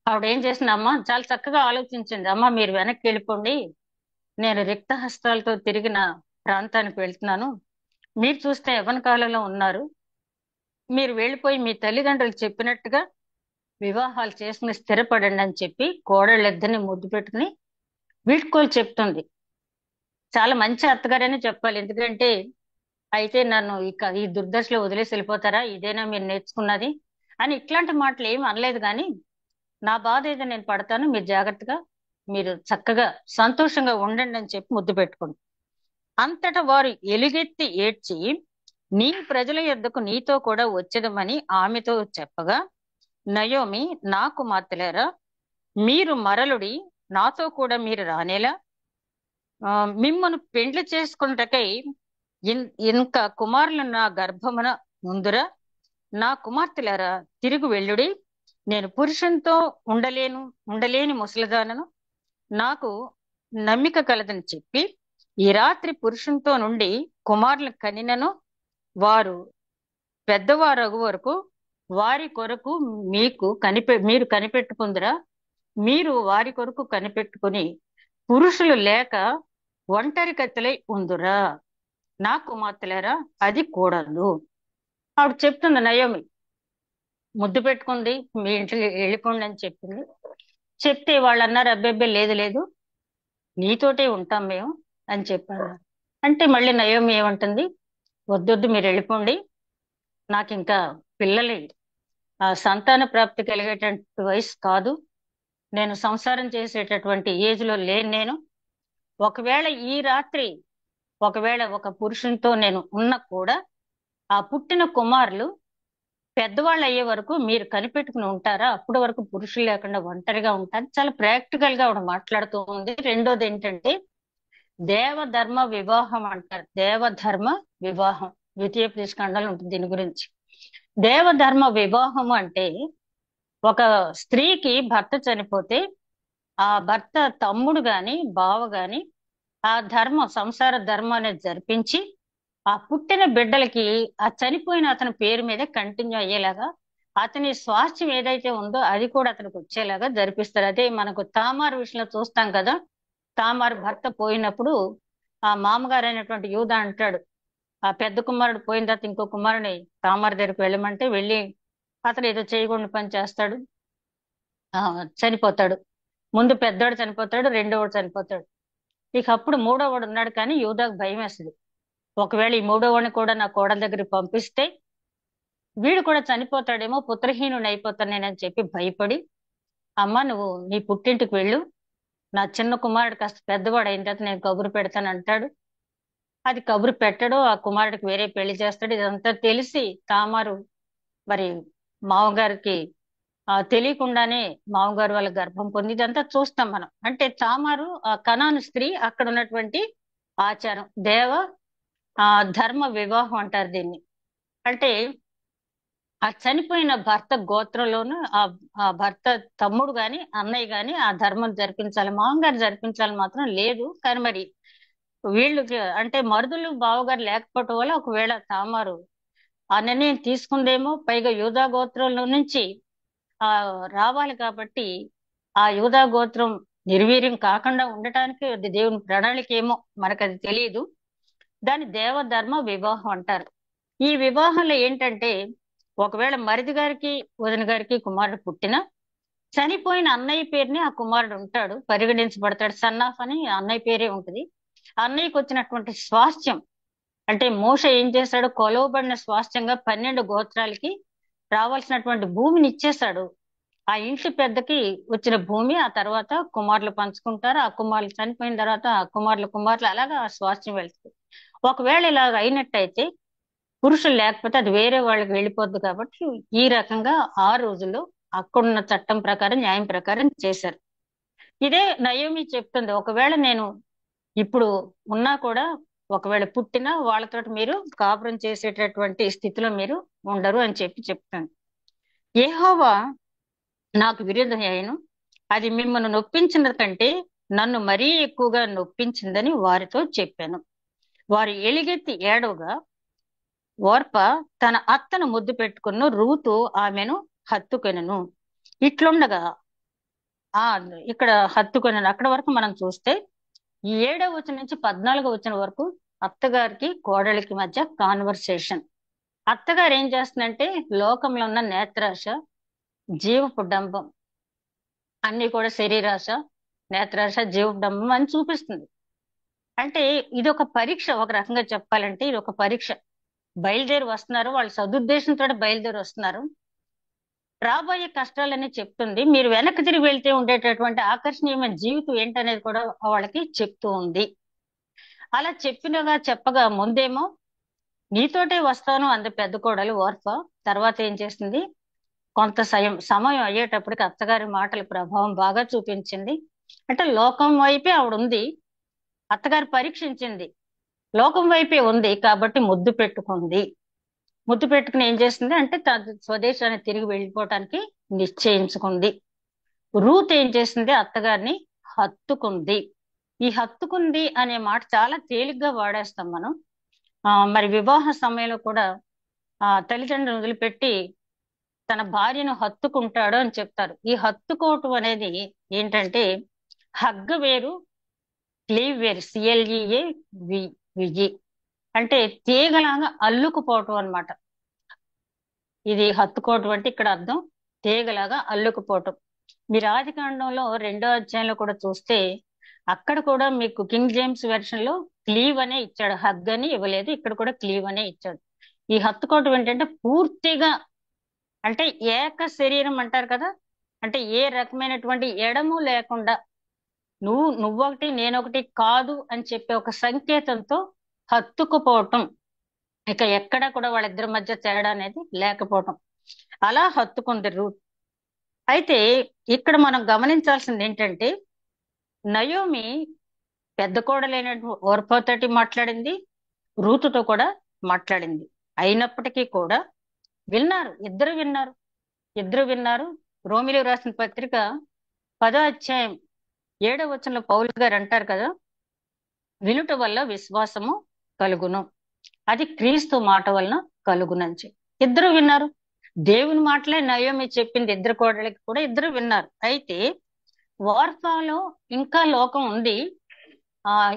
ఆవిడ ఏం చేసింది, అమ్మ చాలా చక్కగా ఆలోచించింది. అమ్మ మీరు వెనక్కి వెళ్ళిపోండి, నేను రిక్త హస్తాలతో తిరిగిన ప్రాంతానికి వెళ్తున్నాను, మీరు చూస్తే యవ్వన కాలంలో ఉన్నారు, మీరు వెళ్ళిపోయి మీ తల్లిదండ్రులు చెప్పినట్టుగా వివాహాలు చేసుకుని స్థిరపడండి అని చెప్పి కోడళ్ళిద్దరిని ముద్దు పెట్టుకుని వీడ్కోలు చెప్తుంది. చాలా మంచి అత్తగారని చెప్పాలి. ఎందుకంటే అయితే నన్ను ఇక ఈ దుర్దశలో వదిలేసి వెళ్ళిపోతారా, ఇదేనా మీరు నేర్చుకున్నది అని ఇట్లాంటి మాటలు ఏమి అనలేదు. కానీ నా బాధ ఏదో నేను పడతాను, మీరు జాగ్రత్తగా మీరు చక్కగా సంతోషంగా ఉండండి అని చెప్పి ముద్దు పెట్టుకుంది. అంతటా వారు ఎలుగెత్తి ఏడ్చి నీ ప్రజల యొద్దకు నీతో కూడా వచ్చేదమని ఆమెతో చెప్పగా, నయోమి నా కుమార్తెలారా, మీరు మరలుడి, నాతో కూడా మీరు రానేలా, మిమ్మను పెండ్లి చేసుకున్నటకై ఇంకా కుమారులు నా గర్భమున ముందురా, నా కుమార్తెలారా తిరిగి వెళ్ళుడి, నేను పురుషునితో ఉండలేని ముసలిదానను, నాకు నమ్మిక కలదని చెప్పి ఈ రాత్రి పురుషునితో నుండి కుమారులు కనినను వారు పెద్దవారగు వరకు వారి కొరకు మీరు కనిపెట్టుకుందిరా, మీరు వారి కొరకు కనిపెట్టుకుని పురుషులు లేక ఒంటరి కత్తెలై ఉందురా, నా కుమార్తెలారా అది కూడదు. ఆవిడ చెప్తుంది, నయోమి ముద్దు పెట్టుకుంది, మీ ఇంటికి వెళ్ళిపోండి అని చెప్పింది. చెప్తే వాళ్ళు అన్నారు, అబ్బెబ్బే లేదు లేదు, నీతోటే ఉంటాం మేము అని చెప్పారు. అంటే మళ్ళీ నయోమి ఏమంటుంది, వద్దొద్దు మీరు వెళ్ళిపోండి, నాకు ఇంకా పిల్లలు సంతాన ప్రాప్తి కలిగేటువంటి వయసు కాదు, నేను సంసారం చేసేటటువంటి ఏజ్ లో లేను నేను, ఒకవేళ ఈ రాత్రి ఒక పురుషునితో నేను ఉన్నా కూడా ఆ పుట్టిన కుమారులు పెద్దవాళ్ళు అయ్యే వరకు మీరు కనిపెట్టుకుని ఉంటారా, అప్పటి వరకు పురుషులు లేకుండా ఒంటరిగా ఉంటారు. చాలా ప్రాక్టికల్ గా ఆవిడ మాట్లాడుతూ ఉంది. రెండోది ఏంటంటే దేవధర్మ వివాహం అంటారు. దేవధర్మ వివాహం ద్వితీయోపదేశకాండంలో ఉంటుంది దీని గురించి. దేవధర్మ వివాహం అంటే ఒక స్త్రీకి భర్త చనిపోతే ఆ భర్త తమ్ముడు గాని బావ గాని ఆ సంసార ధర్మం అనేది జరిపించి ఆ పుట్టిన బిడ్డలకి ఆ చనిపోయిన అతని పేరు మీద కంటిన్యూ అయ్యేలాగా అతని స్వాస్థ్యం ఏదైతే ఉందో అది కూడా అతనికి వచ్చేలాగా జరిపిస్తారు. అదే మనకు తామారు విషయంలో చూస్తాం కదా, తామారు భర్త పోయినప్పుడు ఆ మామగారు అయినటువంటి యూదా అంటాడు, ఆ పెద్ద కుమారుడు పోయిన తర్వాత ఇంకో కుమారుని తామారు దగ్గరికి వెళ్ళమంటే వెళ్ళి అతను ఏదో చేయకుండా పని చేస్తాడు, చనిపోతాడు. ముందు పెద్దవాడు చనిపోతాడు, రెండోవాడు చనిపోతాడు. ఇక అప్పుడు మూడోవాడు ఉన్నాడు, కానీ యూదాకు భయం వేస్తుంది, ఒకవేళ ఈ మూడోవాడిని కూడా నా కోడల దగ్గరికి పంపిస్తే వీడు కూడా చనిపోతాడేమో, పుత్రహీనుని అయిపోతాను నేనని చెప్పి భయపడి, అమ్మ నువ్వు నీ పుట్టింటికి వెళ్ళు, నా చిన్న కుమారుడు కాస్త పెద్దవాడు అయిన తర్వాత నేను కబురు పెడతాను అంటాడు. అది కబురు పెట్టడు, ఆ కుమారుడికి వేరే పెళ్లి చేస్తాడు. ఇదంతా తెలిసి తామారు మరి మామగారికి తెలియకుండానే మామగారు వాళ్ళ గర్భం పొంది, ఇదంతా చూస్తాం మనం. అంటే తామారు కనాను స్త్రీ, అక్కడ ఉన్నటువంటి ఆచారం ధర్మ వివాహం అంటారు దీన్ని. అంటే ఆ చనిపోయిన భర్త గోత్రంలోను ఆ భర్త తమ్ముడు గాని అన్నయ్య గాని ఆ ధర్మం జరిపించాలి, మామగారు జరిపించాలి మాత్రం లేదు. కానీ మరి వీళ్ళకి అంటే మరుదులు బావగారు లేకపోవటం వల్ల ఒకవేళ తామారు ఆ నిర్ణయం తీసుకుందేమో. పైగా యూదా గోత్రంలో నుంచి రావాలి కాబట్టి ఆ యూదా గోత్రం నిర్వీర్యం కాకుండా ఉండటానికి అది దేవుని ప్రణాళిక ఏమో, మనకు అది తెలియదు. దాని దేవధర్మ వివాహం అంటారు. ఈ వివాహంలో ఏంటంటే ఒకవేళ మరిది గారికి వదిన గారికి కుమారుడు పుట్టిన చనిపోయిన అన్నయ్య పేరుని ఆ కుమారుడు ఉంటాడు, పరిగణించబడతాడు. సన్నాఫ్ అని అన్నయ్య పేరే ఉంటుంది. అన్నయ్యకి వచ్చినటువంటి స్వాస్థ్యం అంటే మోషే ఏం చేశాడు, కొలవబడిన స్వాస్థ్యంగా 12 గోత్రాలకి రావాల్సినటువంటి భూమిని ఇచ్చేశాడు. ఆ ఇంటి పెద్దకి వచ్చిన భూమి ఆ తర్వాత కుమారులు పంచుకుంటారు. ఆ కుమారులు చనిపోయిన తర్వాత ఆ కుమారులు అలాగా ఆ స్వాస్థ్యం వెళ్తుంది. ఒకవేళ ఇలాగ అయినట్టయితే పురుషులు లేకపోతే అది వేరే వాళ్ళకి వెళ్ళిపోద్ది కాబట్టి ఈ రకంగా ఆ రోజుల్లో అక్కడున్న చట్టం ప్రకారం న్యాయం ప్రకారం చేశారు. ఇదే నయోమి చెప్తుంది, ఒకవేళ నేను ఇప్పుడు ఉన్నా కూడా ఒకవేళ పుట్టినా వాళ్ళతోటి మీరు కాపురం చేసేటటువంటి స్థితిలో మీరు ఉండరు అని చెప్తాను. యెహోవా నాకు విరోధమయ్యను, అది మిమ్మల్ని నొప్పించిన కంటే నన్ను మరీ ఎక్కువగా నొప్పించిందని వారితో చెప్పాను. వారు ఎలుగెత్తి ఏడవగా ఓర్ప తన అత్తను ముద్దు పెట్టుకున్న రూతు ఆమెను హత్తుకొనెను. ఇట్లుండగా ఆ ఇక్కడ హత్తుకొనెను అక్కడ వరకు మనం చూస్తే ఈ 7వ వచనం నుంచి 14వ వచనం వరకు అత్తగారికి కోడలికి మధ్య కాన్వర్సేషన్. అత్తగారు ఏం చేస్తుందంటే లోకంలో ఉన్న నేత్రాశ, జీవపు డంబం అన్ని కూడా శరీరాశ, నేత్రాశ, జీవపు డంబం అని చూపిస్తుంది. అంటే ఇది ఒక పరీక్ష, ఒక రకంగా చెప్పాలంటే ఇది ఒక పరీక్ష. బయలుదేరి వస్తున్నారు, వాళ్ళు సదుద్దేశంతో బయలుదేరి వస్తున్నారు. రాబోయే కష్టాలని చెప్తుంది, మీరు వెనక్కి తిరిగి వెళ్తే ఉండేటటువంటి ఆకర్షణీయమైన జీవితం ఏంటనేది కూడా వాళ్ళకి చెప్తూ ఉంది. అలా చెప్పగా ముందేమో నీతోటే వస్తాను అంది పెద్ద కోడలు ఓర్ప. తర్వాత ఏం చేస్తుంది, కొంత సమయం అయ్యేటప్పటికి అత్తగారి మాటల ప్రభావం బాగా చూపించింది. అంటే లోకం వైపే ఆవిడ ఉంది, అత్తగారు పరీక్షించింది, లోకం వైపే ఉంది కాబట్టి ముద్దు పెట్టుకుంది. ముద్దు పెట్టుకుని ఏం చేస్తుంది అంటే తన స్వదేశాన్ని తిరిగి వెళ్ళిపోవటానికి నిశ్చయించుకుంది. రూత్ ఏం చేసింది, అత్తగారిని హత్తుకుంది. ఈ హత్తుకుంది అనే మాట చాలా తేలిగ్గా వాడేస్తాం మనం. మరి వివాహ సమయంలో కూడా తల్లిదండ్రులను వదిలిపెట్టి తన భార్యను హత్తుకుంటాడు అని చెప్తారు. ఈ హత్తుకోవటం అనేది ఏంటంటే హగ్గ వేరు, క్లీవ్ వేరు, CLEA విజి అంటే తీగలాగా అల్లుకుపోవటం అన్నమాట. ఇది హత్తుకోవటం అంటే ఇక్కడ అర్థం తీగలాగా అల్లుకుపోవటం. మీరు ఆదికాండంలో 2వ అధ్యాయంలో కూడా చూస్తే అక్కడ కూడా మీకు కింగ్ జేమ్స్ వెర్షన్ లో క్లీవ్ అనే ఇచ్చాడు, హగ్ అని ఇవ్వలేదు. ఇక్కడ కూడా క్లీవ్ అనే ఇచ్చాడు. ఈ హత్తుకోవటం ఏంటంటే పూర్తిగా, అంటే ఏక శరీరం అంటారు కదా, అంటే ఏ రకమైనటువంటి ఎడము లేకుండా నువ్వొకటి నేనొకటి కాదు అని చెప్పే ఒక సంకేతంతో హత్తుకుపోవటం. ఇక ఎక్కడ కూడా వాళ్ళిద్దరి మధ్య తేడా అనేది లేకపోవటం, అలా హత్తుకుంది రూత్. అయితే ఇక్కడ మనం గమనించాల్సింది ఏంటంటే నయోమి పెద్ద కోడలైనటువంటి ఓర్పతోటి మాట్లాడింది, రూతుతో కూడా మాట్లాడింది. అయినప్పటికీ కూడా ఇద్దరు విన్నారు. రోమిలికి రాసిన పత్రిక 10వ అధ్యాయం 7వ వచనంలో పౌలు గారు అంటారు కదా, వినుట వల్ల విశ్వాసము కలుగును, అది క్రీస్తు మాట వలన కలుగునంచి. ఇద్దరు విన్నారు. దేవుని మాటలే నయోమి చెప్పింది ఇద్దరు కోడలికి కూడా, ఇద్దరు విన్నారు. అయితే వార్తాలో ఇంకా లోకం ఉంది.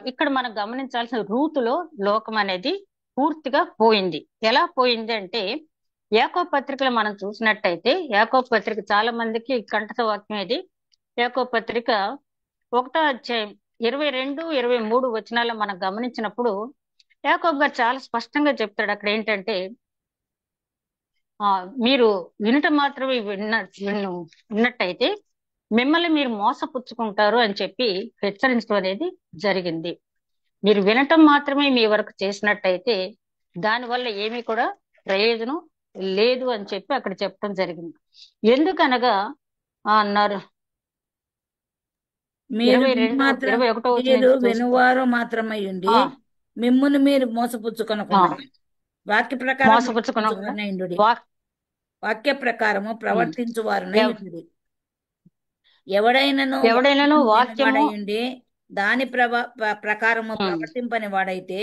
ఇక్కడ మనం గమనించాల్సిన రూతులో లోకం అనేది పూర్తిగా పోయింది. ఎలా పోయింది అంటే యాకోబు పత్రికలో మనం చూసినట్టయితే, యాకోబు పత్రిక చాలా మందికి కంఠత వాక్యం ఇది. యాకోబు పత్రిక 1వ అధ్యాయం 22, 23 వచనాల్లో మనం గమనించినప్పుడు యాకోబు గారు చాలా స్పష్టంగా చెప్తాడు. అక్కడ ఏంటంటే మీరు వినటం మాత్రమే విన్నట్టయితే మిమ్మల్ని మీరు మోసపుచ్చుకుంటారు అని చెప్పి హెచ్చరించడం అనేది జరిగింది. మీరు వినటం మాత్రమే మీ వరకు చేసినట్టయితే దానివల్ల ఏమీ కూడా ప్రయోజనం లేదు అని చెప్పి అక్కడ చెప్పడం జరిగింది. ఎందుకనగా అన్నారు, మీరు 21వ వినువారు మాత్రమై ఉండి మిమ్మును మీరు మోసపుచ్చుకొనకుండా వాక్య ప్రకారం వాక్య ప్రకారము ప్రవర్తించువారునై ఉండి ఎవడైనను వాక్యముండి దాని ప్రకారము ప్రవర్తింపని వాడైతే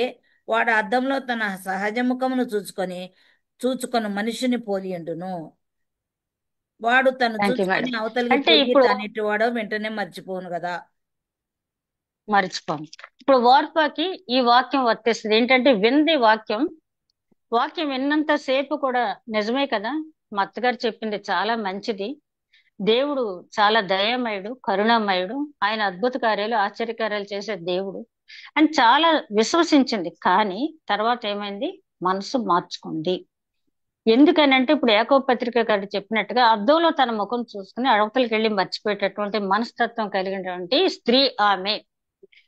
వాడు అద్దంలో తన సహజ ముఖమును చూచుకొని మనిషిని పోలియుండును. వాడు తను చూసుకొని అవతలికి పోయి తానెట్టి వాడో వెంటనే మర్చిపోను కదా. మర్చిపోను. ఇప్పుడు వార్పాకి ఈ వాక్యం వర్తిస్తుంది. ఏంటంటే వింది వాక్యం విన్నంత సేపు కూడా నిజమే కదా, మా అత్తగారు చెప్పింది చాలా మంచిది, దేవుడు చాలా దయామయుడు, కరుణామయుడు, ఆయన అద్భుత కార్యాలు ఆశ్చర్యకార్యాలు చేసే దేవుడు అని చాలా విశ్వసించింది. కానీ తర్వాత ఏమైంది, మనసు మార్చుకుంది. ఎందుకనంటే ఇప్పుడు యాకోబు పత్రిక గారు చెప్పినట్టుగా అద్దంలో తన ముఖం చూసుకుని అవతలకి వెళ్ళి మర్చిపోయేటటువంటి మనస్తత్వం కలిగినటువంటి స్త్రీ ఆమె.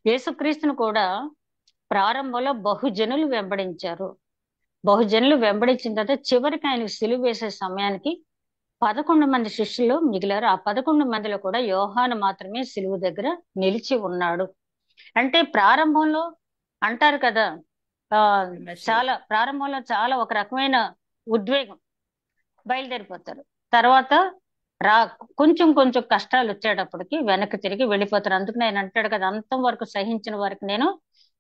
యేసుక్రీస్తును కూడా ప్రారంభంలో బహుజనులు వెంబడించారు. బహుజనులు వెంబడించిన తర్వాత చివరికి ఆయన సిలువ వేసే సమయానికి 11 మంది శిష్యులు మిగిలారు. ఆ 11 మందిలో కూడా యోహాను మాత్రమే సిలువ దగ్గర నిలిచి ఉన్నాడు. అంటే ప్రారంభంలో అంటారు కదా, ఆ ప్రారంభంలో చాలా ఒక రకమైన ఉద్వేగం, బయలుదేరిపోతారు. తర్వాత రా కొంచెం కొంచెం కష్టాలు వచ్చేటప్పటికి వెనక్కి తిరిగి వెళ్ళిపోతారు. అందుకని ఆయన అంటాడు కదా, అంతం వరకు సహించిన వారికి నేను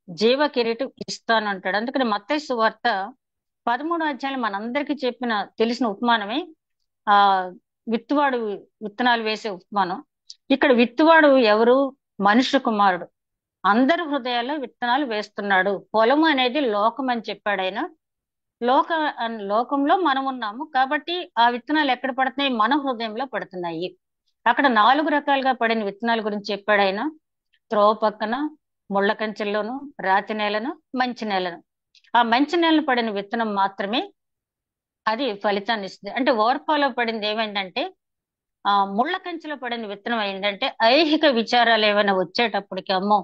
జీవ కిరీటం ఇస్తాను అంటాడు. అందుకని మత్తయి సువార్త 13వ అధ్యాయం మనందరికీ చెప్పిన తెలిసిన ఉపమానమే ఆ విత్తువాడు విత్తనాలు వేసే ఉపమానం. ఇక్కడ విత్తువాడు ఎవరు? మనుష్య కుమారుడు. అందరి హృదయాల్లో విత్తనాలు వేస్తున్నాడు. పొలం అనేది లోకం అని చెప్పాడు ఆయన. లోకంలో మనం ఉన్నాము కాబట్టి ఆ విత్తనాలు ఎక్కడ పడుతున్నాయి? మన హృదయంలో పడుతున్నాయి. అక్కడ 4 రకాలుగా పడిన విత్తనాల గురించి చెప్పాడు ఆయన. త్రోవ పక్కన, ముళ్ళ కంచెల్లోను, రాతి నేలను, మంచి నేలను. ఆ మంచి నేలను పడిన విత్తనం మాత్రమే అది ఫలితాన్ని ఇస్తుంది. అంటే ఓర్పాలో పడింది ఏమైందంటే, ఆ ముళ్ళ కంచెలో పడిన విత్తనం అయిందంటే ఐహిక విచారాలు ఏమైనా వచ్చేటప్పటికి, అమ్మో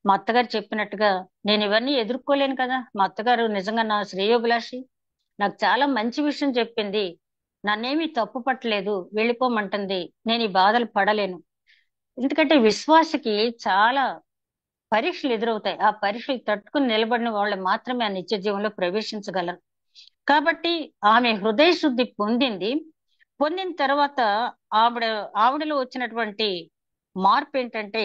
మా అత్తగారు చెప్పినట్టుగా నేను ఇవన్నీ ఎదుర్కోలేను కదా, మా అత్తగారు నిజంగా నా శ్రేయోభిలాషి, నాకు చాలా మంచి విషయం చెప్పింది, నన్నేమీ తప్పు పట్టలేదు, వెళ్ళిపోమంటుంది, నేను ఈ బాధలు పడలేను. ఎందుకంటే విశ్వాసకి చాలా పరీక్షలు ఎదురవుతాయి. ఆ పరీక్షలు తట్టుకుని నిలబడిన వాళ్ళు మాత్రమే ఆ నిత్య జీవంలో ప్రవేశించగలరు. కాబట్టి ఆమె హృదయ శుద్ధి పొందింది. పొందిన తర్వాత ఆవిడలో వచ్చినటువంటి మార్పు ఏంటంటే,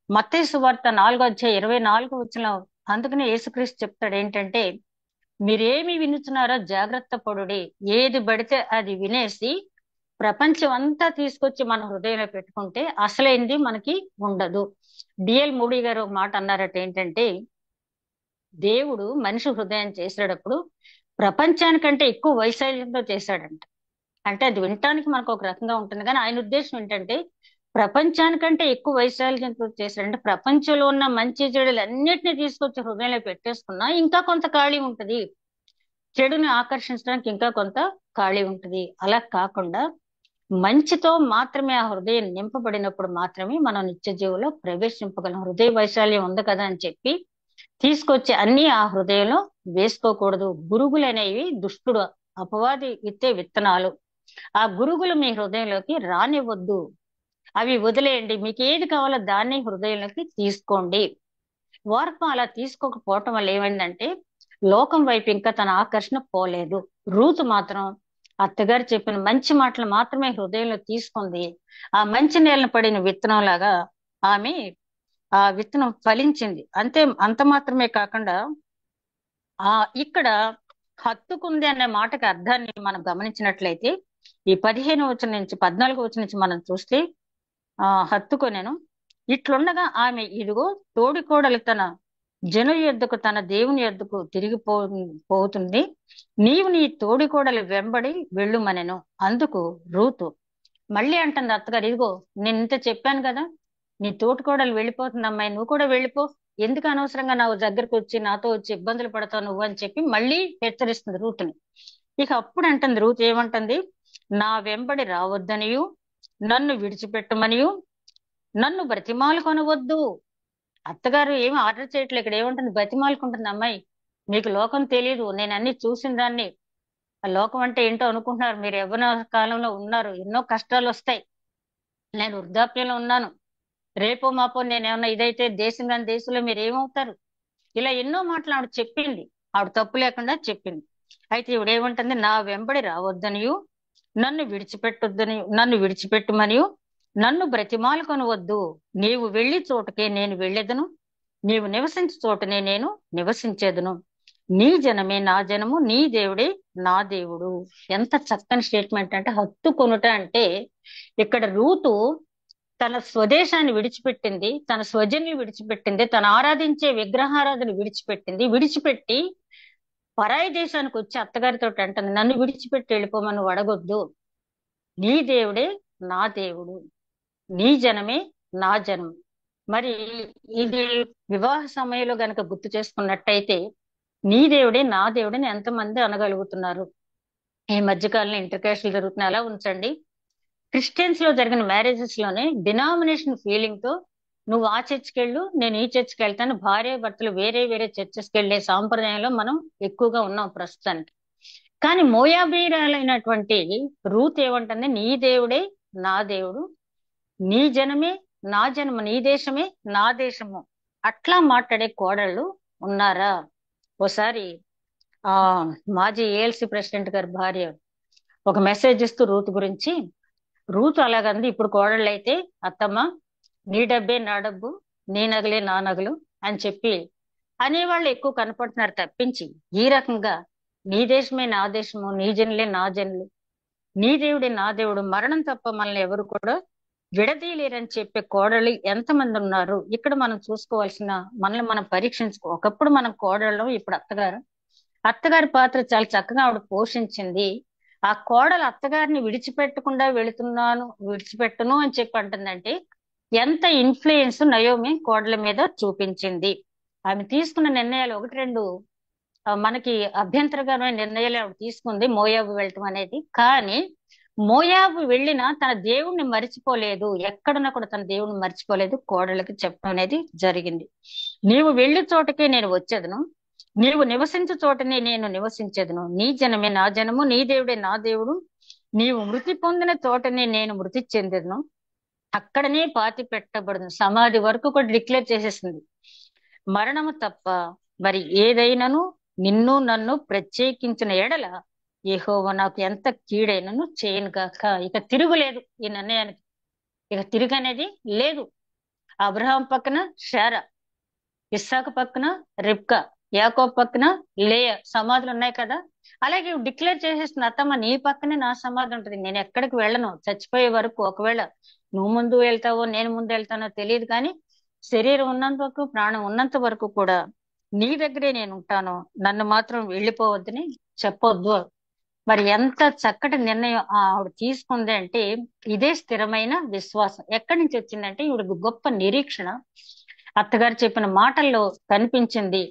మత్తయి సువార్త 4వ అధ్యాయం 24వ వచనం, అందుకనే యేసుక్రీస్తు చెప్తాడు ఏంటంటే, మీరేమి వినుచున్నారో జాగ్రత్త పడుడి, ఏది పడితే అది వినేసి ప్రపంచం అంతా తీసుకొచ్చి మన హృదయంలో పెట్టుకుంటే అసలైంది మనకి ఉండదు. డిఎల్ మూడీ గారు ఒక మాట అన్నారట, ఏంటంటే దేవుడు మనిషి హృదయం చేసేటప్పుడు ప్రపంచానికంటే ఎక్కువ వైశాల్యంతో చేశాడంట. అంటే అది వినటానికి మనకు ఒక రకంగా ఉంటుంది, కానీ ఆయన ఉద్దేశం ఏంటంటే ప్రపంచానికంటే ఎక్కువ వైశాల్యంతో చేశాడంటే ప్రపంచంలో ఉన్న మంచి చెడులు అన్నిటిని తీసుకొచ్చి హృదయంలో పెట్టేసుకున్నా ఇంకా కొంత ఖాళీ ఉంటది, చెడుని ఆకర్షించడానికి ఇంకా కొంత ఖాళీ ఉంటది. అలా కాకుండా మంచితో మాత్రమే ఆ హృదయం నింపబడినప్పుడు మాత్రమే మనం నిత్య జీవులో ప్రవేశింపగలం. హృదయ వైశాల్యం ఉంది కదా అని చెప్పి తీసుకొచ్చి అన్ని ఆ హృదయంలో వేసుకోకూడదు. గురుగులు అనేవి దుష్టుడు, అపవాది విత్తే విత్తనాలు. ఆ గురుగులు మీ హృదయంలోకి రానివ్వద్దు, అవి వదిలేయండి. మీకు ఏది కావాలో దాన్ని హృదయంలోకి తీసుకోండి. వార్పు అలా తీసుకోకపోవటం వల్ల ఏమైందంటే లోకం వైపు ఇంకా తన ఆకర్షణ పోలేదు. రూతు మాత్రం అత్తగారు చెప్పిన మంచి మాటలు మాత్రమే హృదయంలో తీసుకుంది. ఆ మంచి నేలను పడిన విత్తనం లాగా ఆమె ఆ విత్తనం ఫలించింది. అంత మాత్రమే కాకుండా ఆ ఇక్కడ హత్తుకుంది అనే మాటకి అర్థాన్ని మనం గమనించినట్లయితే ఈ 15వ వచనం నుంచి 14వ వచనం నుంచి మనం చూస్తే, హత్తుకొనెను, ఇట్లుండగా ఆమె ఇదిగో తోడికోడలు తన జనుల యొద్దకు తన దేవుని యొద్దకు పోతుంది, నీవు నీ తోడికోడలు వెంబడి వెళ్ళుమనెను. అందుకు రూతు మళ్ళీ అంటుంది అత్తగారు, ఇదిగో నేను ఇంత చెప్పాను కదా, నీ తోటికోడలు వెళ్ళిపోతుంది అమ్మాయి, నువ్వు కూడా వెళ్ళిపో, ఎందుకు అనవసరంగా నా దగ్గరకు వచ్చి నాతో వచ్చి ఇబ్బందులు పడతావు నువ్వు అని చెప్పి మళ్ళీ హెచ్చరిస్తుంది రూతుని. ఇక అప్పుడు అంటుంది రూతు, ఏమంటుంది, నా వెంబడి రావద్దనియు నన్ను విడిచిపెట్టమనియు నన్ను బ్రతిమాలు కొనవద్దు. అత్తగారు ఏమి ఆర్డర్ చేయట్లేదు, ఇక్కడ ఏమంటుంది, బ్రతిమాలుకుంటుంది. అమ్మాయి మీకు లోకం తెలియదు, నేను అన్ని చూసిన దాన్ని, ఆ లోకం అంటే ఏంటో అనుకుంటున్నారు మీరు, యవ్వన కాలంలో ఉన్నారు, ఎన్నో కష్టాలు వస్తాయి, నేను వృద్ధాప్యంలో ఉన్నాను, రేపో మాపో నేను ఏమన్నా ఇదైతే దేశం కాని దేశంలో మీరు ఏమవుతారు, ఇలా ఎన్నో మాటలు ఆవిడ చెప్పింది, ఆవిడ తప్పు లేకుండా చెప్పింది. అయితే ఇవిడ ఏమంటుంది, నా వెంబడి రావద్దనియు నన్ను విడిచిపెట్టుమనియు నన్ను బ్రతిమాలు కొనవద్దు, నీవు వెళ్ళి చోటకే నేను వెళ్ళేదను, నీవు నివసించే చోటనే నేను నివసించేదను, నీ జనమే నా జనము, నీ దేవుడే నా దేవుడు. ఎంత చక్కని స్టేట్మెంట్ అంటే, హత్తుకొనుట అంటే ఇక్కడ రూతు తన స్వదేశాన్ని విడిచిపెట్టింది, తన స్వజన్ని విడిచిపెట్టింది, తను ఆరాధించే విగ్రహారాధన విడిచిపెట్టి పరాయి దేశానికి వచ్చి అత్తగారితో అంటుంది, నన్ను విడిచిపెట్టి వెళ్ళిపోమని అడగొద్దు, నీ దేవుడే నా దేవుడు, నీ జనమే నా జనం. మరి ఇది వివాహ సమయంలో గనక గుర్తు చేసుకున్నట్టయితే నీ దేవుడే నా దేవుడని ఎంతమంది అనగలుగుతున్నారు? ఈ మధ్యకాలంలో ఇంటర్ క్యాస్ట్లు జరుగుతున్నాయి, అలా ఉంచండి. క్రిస్టియన్స్ లో జరిగిన మ్యారేజెస్ లోనే డినామినేషన్ ఫీలింగ్ తో నువ్వు ఆ చర్చ్కి వెళ్ళు, నేను ఈ చర్చ్కి వెళ్తాను, భార్య భర్తలు వేరే వేరే చర్చెస్కి వెళ్లే సాంప్రదాయంలో మనం ఎక్కువగా ఉన్నాం ప్రస్తుతానికి. కానీ మోయాబీరాలైనటువంటి రూత్ ఏమంటుంది, నీ దేవుడే నా దేవుడు, నీ జనమే నా జనము, నీ దేశమే నా దేశము, అట్లా మాట్లాడే కోడళ్ళు ఉన్నారా? ఓసారి ఆ మాజీ ఏఎల్సి ప్రెసిడెంట్ గారి భార్య ఒక మెసేజ్ ఇస్తూ రూత్ గురించి, రూత్ అలాగంది, ఇప్పుడు కోడళ్ళు అయితే అత్తమ్మ నీ డబ్బే నా డబ్బు, నీ నగలే నా నగలు అని చెప్పి అనేవాళ్ళు ఎక్కువ కనపడుతున్నారు తప్పించి, ఈ రకంగా నీ దేశమే నా దేశము, నీ జనులే నా జనులు, నీ దేవుడే నా దేవుడు, మరణం తప్ప మనల్ని ఎవరు కూడా విడదీయలేరని చెప్పే కోడళ్ళు ఎంతమంది ఉన్నారు? ఇక్కడ మనం చూసుకోవాల్సిన, మనల్ని మనం పరీక్షించుకో. ఒకప్పుడు మనం కోడళ్ళం, ఇప్పుడు అత్తగారు. అత్తగారి పాత్ర చాలా చక్కగా ఆవిడ పోషించింది. ఆ కోడలు అత్తగారిని విడిచిపెట్టకుండా వెళుతున్నాను, విడిచిపెట్టను అని చెప్పి అంటుందంటే ఎంత ఇన్ఫ్లుయెన్స్ నయోమి కోడల మీద చూపించింది. ఆమె తీసుకున్న నిర్ణయాలు ఒకటి రెండు మనకి అభ్యంతరకరమైన నిర్ణయాలు ఆవిడ తీసుకుంది, మోయాబు వెళ్ళటం అనేది. కానీ మోయాబు వెళ్ళినా తన దేవుణ్ణి మర్చిపోలేదు, ఎక్కడున్నా కూడా తన దేవుణ్ణి మర్చిపోలేదు. కోడళ్ళకి చెప్పడం అనేది జరిగింది. నీవు వెళ్ళి చోటకే నేను వచ్చేదను, నీవు నివసించు చోటనే నేను నివసించేదను, నీ జనమే నా జనము, నీ దేవుడే నా దేవుడు, నీవు మృతి పొందిన చోటనే నేను మృతి చెందెదను, అక్కడనే పాతి పెట్టబడును. సమాధి వరకు కూడా డిక్లేర్ చేసేసింది. మరణము తప్ప మరి ఏదైనాను నిన్ను నన్ను ప్రత్యేకించిన ఎడల యెహోవా నాకు ఎంత కీడైనను చేయను గాక. ఇక తిరుగులేదు ఈ నిర్ణయానికి, ఇక తిరుగు అనేది లేదు. అబ్రహాం పక్కన శారా, ఇస్సాకు పక్కన రిబ్కా, యాకోబు పక్కన లేయా సమాధులు ఉన్నాయి కదా. అలాగే డిక్లేర్ చేసేస్తుంది, అత్తమ్మ నీ పక్కనే నా సమాధి ఉంటుంది, నేను ఎక్కడికి వెళ్ళను చచ్చిపోయే వరకు. ఒకవేళ నువ్వు ముందు వెళ్తావో నేను ముందు వెళ్తానో తెలియదు, కానీ శరీరం ఉన్నంత వరకు, ప్రాణం ఉన్నంత వరకు కూడా నీ దగ్గరే నేను ఉంటాను, నన్ను మాత్రం వెళ్ళిపోవద్దని చెప్పొద్దు. మరి ఎంత చక్కటి నిర్ణయం ఆవిడ తీసుకుంది అంటే, ఇదే స్థిరమైన విశ్వాసం. ఎక్కడి నుంచి వచ్చిందంటే ఈవిడ గొప్ప నిరీక్షణ అత్తగారు చెప్పిన మాటల్లో కనిపించింది.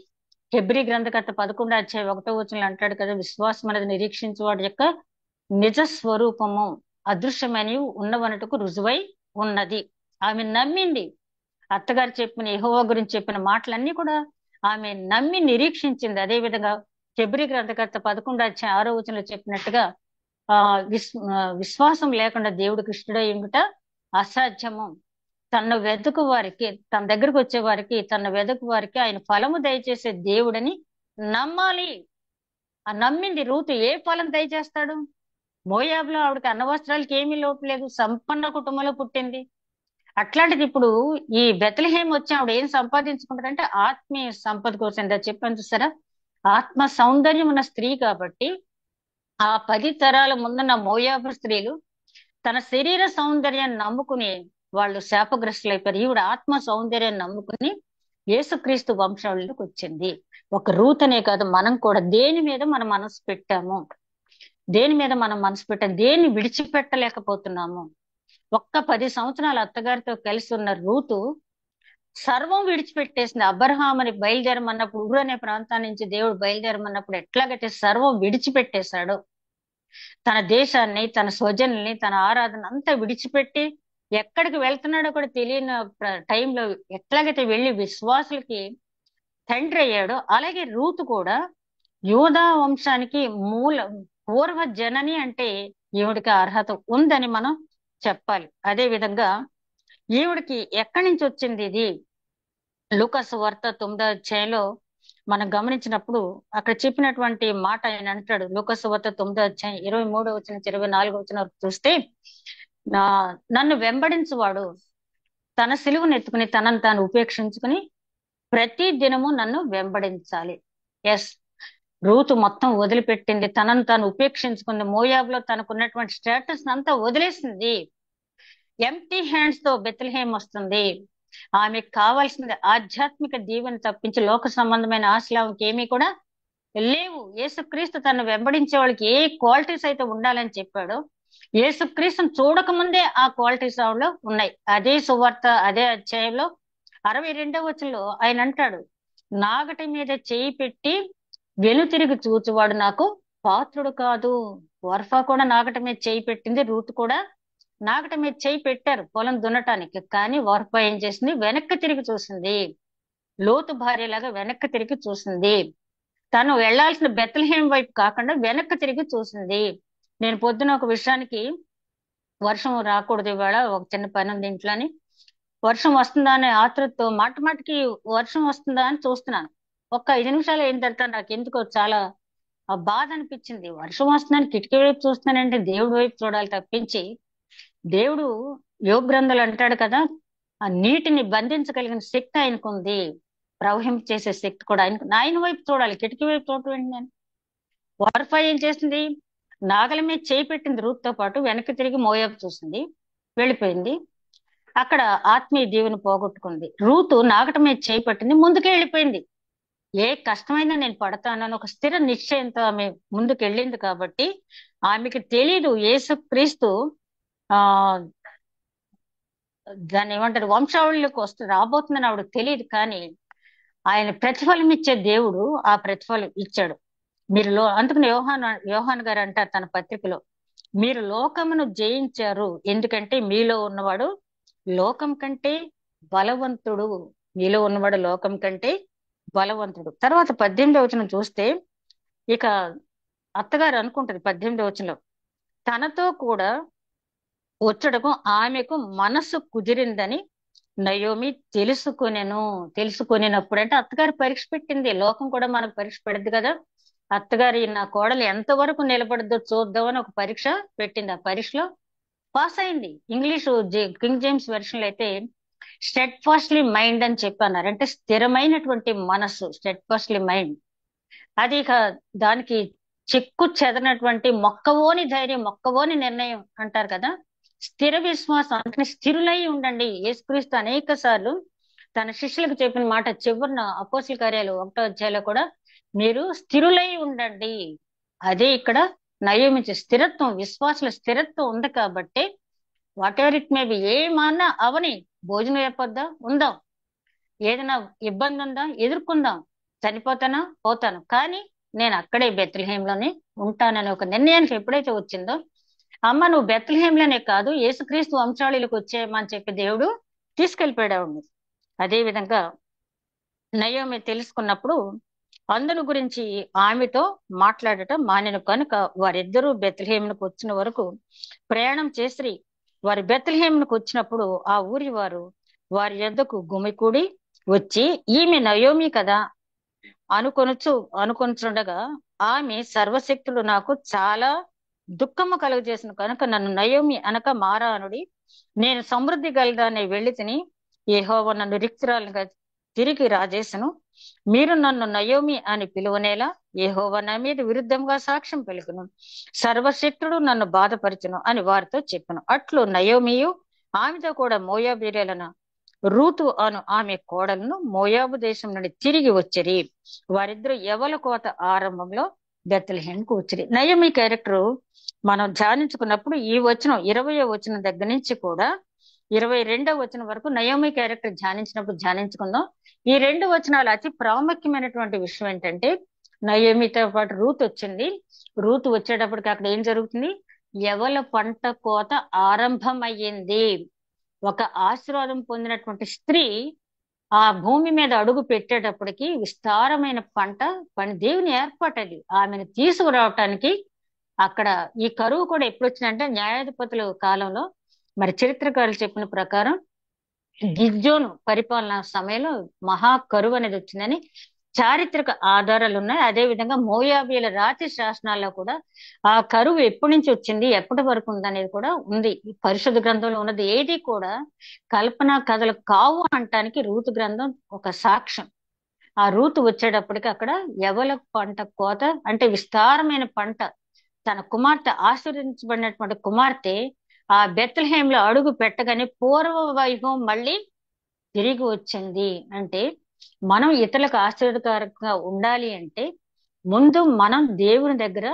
హెబ్రీ గ్రంథకర్త 11:1 అంటాడు కదా, విశ్వాసం అనేది నిరీక్షించే వాడి యొక్క నిజ స్వరూపము అదృశ్యమని ఉన్నవనటుకు రుజువై ఉన్నది. ఆమె నమ్మింది. అత్తగారు చెప్పిన యెహోవా గురించి చెప్పిన మాటలన్నీ కూడా ఆమె నమ్మి నిరీక్షించింది. అదే విధంగా హెబ్రీ గ్రంథకర్త 11:6 చెప్పినట్టుగా విశ్వాసం లేకుండా దేవుడికి ఇష్టడై ఉండుట అసాధ్యము. తన వెతుకు వారికి, తన దగ్గరకు వచ్చే వారికి, తన వెతుకు వారికి ఆయన ఫలము దయచేసే దేవుడని నమ్మాలి. ఆ నమ్మింది రూతు. ఏ ఫలం దయచేస్తాడు? మోయాబులో ఆవిడకి అన్న వస్త్రాలకి ఏమీ లోటు లేదు, సంపన్న కుటుంబంలో పుట్టింది. అట్లాంటిది ఇప్పుడు ఈ బెత్లెహేం వచ్చి ఆవిడ ఏం సంపాదించుకుంటారంటే ఆత్మీయ సంపద కోసం. చెప్పాను చూసారా, ఆత్మ సౌందర్యం ఉన్న స్త్రీ కాబట్టి ఆ 10 తరాల ముందున్న మోయాబు స్త్రీలు తన శరీర సౌందర్యాన్ని నమ్ముకుని వాళ్ళు శాపగ్రస్తులైపోయారు. ఈవిడ ఆత్మ సౌందర్యాన్ని నమ్ముకుని యేసుక్రీస్తు వంశావళిలోకి వచ్చింది. ఒక రూత్ అనే కాదు, మనం కూడా దేని మీద మనం మనసు పెట్టాము, దేని మీద మనం మనసు పెట్టాము, దేన్ని విడిచిపెట్టలేకపోతున్నాము. ఒక్క 10 సంవత్సరాలు అత్తగారితో కలిసి ఉన్న రూతు సర్వం విడిచిపెట్టేసింది. అబ్రహాముని బయలుదేరమన్నప్పుడు, ఊరు అనే ప్రాంతాన్ని నుంచి దేవుడు బయలుదేరమన్నప్పుడు ఎట్లాగైతే సర్వం విడిచిపెట్టేశాడో, తన దేశాన్ని, తన స్వజనుల్ని, తన ఆరాధన అంతా విడిచిపెట్టి ఎక్కడికి వెళ్తున్నాడో కూడా తెలియని టైంలో ఎట్లాగైతే వెళ్ళి విశ్వాసులకి తండ్రి అయ్యాడో, అలాగే రూతు కూడా యూదా వంశానికి పూర్వ జనని అంటే ఈవిడికి అర్హత ఉందని మనం చెప్పాలి. అదే విధంగా ఈవిడికి ఎక్కడి నుంచి వచ్చింది ఇది? లూకాసు వార్త 9వ మనం గమనించినప్పుడు అక్కడ చెప్పినటువంటి మాట ఆయన అంటాడు. లూకాసు వార్త 9:23-24 వరకు చూస్తే, నన్ను వెంబడించువాడు తన సిలువను ఎత్తుకుని తనను తాను ఉపేక్షించుకుని ప్రతి దినము నన్ను వెంబడించాలి. ఎస్, రూతు మొత్తం వదిలిపెట్టింది, తనను తాను ఉపేక్షించుకుంది. మోయాబులో తనకున్నటువంటి స్టేటస్ అంతా వదిలేసింది. ఎంప్టీ హ్యాండ్స్ తో బెత్లెహేం వస్తుంది. ఆమెకు కావాల్సింది ఆధ్యాత్మిక దీవెన తప్పించి లోక సంబంధమైన ఆశలు ఆమెకి ఏమీ కూడా లేవు. యేసుక్రీస్తు తను వెంబడించే వాళ్ళకి ఏ క్వాలిటీస్ అయితే ఉండాలని చెప్పాడో, యేసుక్రీస్తుని చూడకముందే ఆ క్వాలిటీస్ ఆవిడలో ఉన్నాయి. అదే సువార్త అదే అధ్యాయంలో 62వ ఆయన అంటాడు, నాగటి మీద చేయి పెట్టి వెనుతిరిగి చూచువాడు నాకు పాత్రుడు కాదు. వర్ఫా కూడా నాగట మీద చేయి పెట్టింది, రూతు కూడా నాగట మీద చేయి పెట్టారు పొలం దున్నటానికి. కానీ వర్ఫా ఏం చేసింది? వెనక్కి తిరిగి చూసింది. లోతు భార్యలాగా వెనక్కి తిరిగి చూసింది. తను వెళ్లాల్సిన బెత్లెహేం వైపు కాకుండా వెనక్కి తిరిగి చూసింది. నేను పొద్దున ఒక విషయానికి, వర్షం రాకూడదు ఇవాళ, ఒక చిన్న పని ఉంది ఇంట్లో అని, వర్షం వస్తుందా అనే ఆతృతతో మాట మాటికి వర్షం వస్తుందా అని చూస్తున్నాను. ఒక్క 5 నిమిషాలు అయిన తర్వాత నాకు ఎందుకో చాలా బాధ అనిపించింది. వర్షం వస్తుందని కిటికీ వైపు చూస్తున్నానంటే దేవుడి వైపు చూడాలి తప్పించి, దేవుడు యోగ గ్రంథాలు అంటాడు కదా, ఆ నీటిని బంధించగలిగిన శక్తి ఆయనకు ఉంది, ప్రవహింప చేసే శక్తి కూడా ఆయనకు. ఆయన వైపు చూడాలి, కిటికీ వైపు చూడటం ఏంటి నేను? వార్ఫా ఏం చేసింది? నాగల మీద చేయి పెట్టింది రూత్ తో పాటు, వెనక్కి తిరిగి మోయాబు చూసింది, వెళ్ళిపోయింది. అక్కడ ఆత్మీయ దీవెని పోగొట్టుకుంది. రూతు నాగట మీద చేయి పట్టింది, ముందుకే వెళ్ళిపోయింది. ఏ కష్టమైనా నేను పడతానని ఒక స్థిర నిశ్చయంతో ఆమె ముందుకు వెళ్ళింది. కాబట్టి ఆమెకి తెలీదు యేసుక్రీస్తు ఆ దాన్ని ఏమంటారు, వంశావళిలోకి రాబోతుందని ఆవిడకి తెలియదు. కానీ ఆయన ప్రతిఫలం ఇచ్చే దేవుడు ఆ ప్రతిఫలం ఇచ్చాడు. మీరు అందుకని యోహాన్ గారు అంటారు తన పత్రికలో, మీరు లోకమును జయించారు ఎందుకంటే మీలో ఉన్నవాడు లోకం కంటే బలవంతుడు. మీలో ఉన్నవాడు లోకం కంటే బలవంతుడు. తర్వాత 18వ వచనం చూస్తే, ఇక అత్తగారు అనుకుంటది 18వ వచనంలో, తనతో కూడా వచ్చుటకు ఆమెకు మనసు కుదిరిందని నయోమి తెలుసుకొనినప్పుడు, అంటే అత్తగారు పరీక్ష పెట్టింది. లోకం కూడా మనకు పరీక్ష పెడద్దు కదా, అత్తగారి నా కోడలు ఎంతవరకు నిలబడద్దో చూద్దామని ఒక పరీక్ష పెట్టింది. ఆ పరీక్షలో పాస్ అయింది. ఇంగ్లీషు కింగ్ జేమ్స్ వెర్షన్ లో అయితే స్టెడ్ ఫాస్ట్లీ మైండ్ అని చెప్పన్నారు, అంటే స్థిరమైనటువంటి మనస్సు, స్టెడ్ ఫాస్ట్లీ మైండ్. అది ఇక దానికి చెక్కు చెదనటువంటి మొక్కవోని ధైర్యం, మొక్కవోని నిర్ణయం అంటారు కదా, స్థిర విశ్వాసం. అంటే స్థిరులై ఉండండి. యేసుక్రీస్తు అనేక సార్లు తన శిష్యులకు చెప్పిన మాట చివరిన అపోస్తల కార్యాలు 1వ అధ్యాయంలో కూడా, మీరు స్థిరులై ఉండండి. అదే ఇక్కడ నయోమి స్థిరత్వం, విశ్వాసుల స్థిరత్వం ఉంది. కాబట్టి what ever it may be, ఏమన్నా అవని, భోజనం అయిపోద్దా, ఉందాం, ఏదైనా ఇబ్బంది ఉందా, ఎదుర్కొందాం, చనిపోతానా, పోతాను, కానీ నేను అక్కడే బెత్లెహేంలోనే ఉంటానని ఒక నిర్ణయానికి ఎప్పుడైతే వచ్చిందో, అమ్మ నువ్వు బెత్లెహేంలోనే కాదు యేసుక్రీస్తు వంశావళిలోకి వచ్చేయమని చెప్పి దేవుడు తీసుకెళ్లిపోయాడు ఆవిడ్ని. అదే విధంగా నయోమి తెలుసుకున్నప్పుడు అందును గురించి ఆమెతో మాట్లాడటం మానెను. కనుక వారిద్దరూ బెత్లెహేమునకు వచ్చిన వరకు ప్రయాణం చేసి, వారి బెత్లెహేమునకు వచ్చినప్పుడు ఆ ఊరి వారు వారి యొద్దకు గుమికూడి వచ్చి, ఈమె నయోమి కదా అనుకొనుచుండగా, ఆమె సర్వశక్తుడు నాకు చాలా దుఃఖము కలుగజేసిన కనుక నన్ను నయోమి అనక మారా అనుడి. నేను సమృద్ధి గలదాన్ని వెళ్ళి తిని యెహోవా నన్ను రిక్తురాలుగా తిరిగి రాజేసను. మీరు నన్ను నయోమి అని పిలువనేలా యెహోవా నా మీద విరుద్ధంగా సాక్ష్యం పలుకును, సర్వశక్తుడు నన్ను బాధపరచును అని వారితో చెప్పను. అట్లు నయోమియు ఆమెతో కూడా మోయాబీయులైన రూతు అను ఆమె కోడలను మోయాబు దేశం నుండి తిరిగి వచ్చిరి. వారిద్దరూ యవల కోత ఆరంభంలో బెత్లెహేముకు వచ్చిరి. నయోమి క్యారెక్టర్ మనం ధ్యానించుకున్నప్పుడు ఈ వచనం 20వ వచనం దగ్గర నుంచి కూడా 22వ వచనం వరకు నయోమి క్యారెక్టర్ ధ్యానించుకుందాం. ఈ 2 వచనాలు అతి ప్రాముఖ్యమైనటువంటి విషయం ఏంటంటే, నయోమితో పాటు రూతు వచ్చింది. రూతు వచ్చేటప్పటికి అక్కడ ఏం జరుగుతుంది? యవల పంట కోత ఆరంభం అయ్యింది. ఒక ఆశీర్వాదం పొందినటువంటి స్త్రీ ఆ భూమి మీద అడుగు పెట్టేటప్పటికి విస్తారమైన పంట దేవుని ఏర్పాటు అది. ఆమెను తీసుకురావటానికి అక్కడ ఈ కరువు కూడా ఎప్పుడు వచ్చిందంటే, న్యాయాధిపతుల కాలంలో, మరి చరిత్రకారులు చెప్పిన ప్రకారం గిద్యోను పరిపాలన సమయంలో మహా కరువు అనేది వచ్చిందని చారిత్రక ఆధారాలు ఉన్నాయి. అదే విధంగా మోయాబీల రాతి శాసనాల్లో కూడా ఆ కరువు ఎప్పటి నుంచి వచ్చింది, ఎప్పటి వరకు ఉంది అనేది కూడా ఉంది. ఈ పరిశుద్ధ గ్రంథంలో ఉన్నది ఏది కూడా కల్పనా కథలు కావు అనటానికి రూతు గ్రంథం ఒక సాక్ష్యం. ఆ రూతు వచ్చేటప్పటికి అక్కడ యవల పంట కోత, అంటే విస్తారమైన పంట, తన కుమార్తె ఆశీర్వదించబడినటువంటి కుమార్తె ఆ బెత్లెహేంలో అడుగు పెట్టగానే పూర్వ వైభవం మళ్ళీ తిరిగి వచ్చింది. అంటే మనం ఇతరులకు ఆశీర్వాదకరంగా ఉండాలి అంటే ముందు మనం దేవుని దగ్గర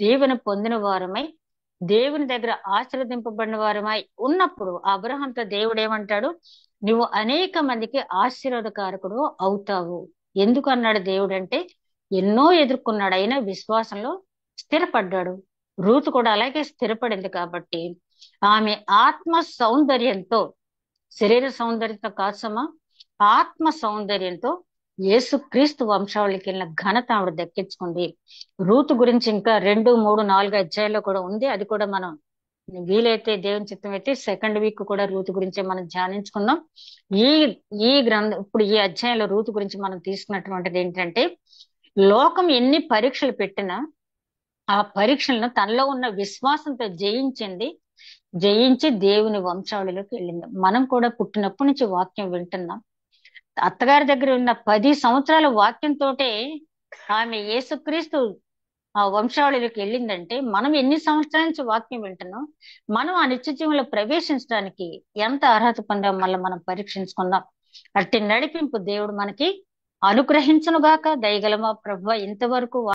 దీవెన పొందిన వారమై, దేవుని దగ్గర ఆశీర్వదింపబడిన వారమై ఉన్నప్పుడు అబ్రహాంతో దేవుడు ఏమంటాడు? నువ్వు అనేక మందికి ఆశీర్వాదకారకుడు అవుతావు. ఎందుకు అన్నాడు దేవుడు అంటే, ఎన్నో ఎదుర్కొన్నాడు, అయినా విశ్వాసంలో స్థిరపడ్డాడు. రూతు కూడా అలాగే స్థిరపడింది కాబట్టి ఆమె ఆత్మ సౌందర్యంతో, శరీర సౌందర్యంతో కాదు సుమా, ఆత్మ సౌందర్యంతో యేసుక్రీస్తు వంశావళికి వెళ్ళిన ఘనత ఆవిడ దక్కించుకుంది. రూతు గురించి ఇంకా 2, 3, 4 అధ్యాయాల్లో కూడా ఉంది. అది కూడా మనం వీలైతే దేవుని చిత్తం అయితే సెకండ్ వీక్ కూడా రూతు గురించి మనం ధ్యానించుకుందాం. ఈ ఈ గ్రంథం ఇప్పుడు ఈ అధ్యాయంలో రూతు గురించి మనం తీసుకున్నటువంటిది ఏంటంటే, లోకం ఎన్ని పరీక్షలు పెట్టినా ఆ పరీక్షలను తనలో ఉన్న విశ్వాసంతో జయించింది. జయించి దేవుని వంశావళిలోకి వెళ్ళింది. మనం కూడా పుట్టినప్పటి నుంచి వాక్యం వింటున్నాం. అత్తగారి దగ్గర ఉన్న 10 సంవత్సరాల వాక్యంతోటే ఆమె యేసుక్రీస్తు ఆ వంశావళిలోకి వెళ్ళిందంటే, మనం ఎన్ని సంవత్సరాల నుంచి వాక్యం వింటున్నాం, మనం ఆ నిత్య జీవంలో ప్రవేశించడానికి ఎంత అర్హత పొందాం, మళ్ళీ మనం పరీక్షించుకుందాం. అట్టి నడిపింపు దేవుడు మనకి అనుగ్రహించునుగాక. దయగల మా ప్రభువా, ఇంతవరకు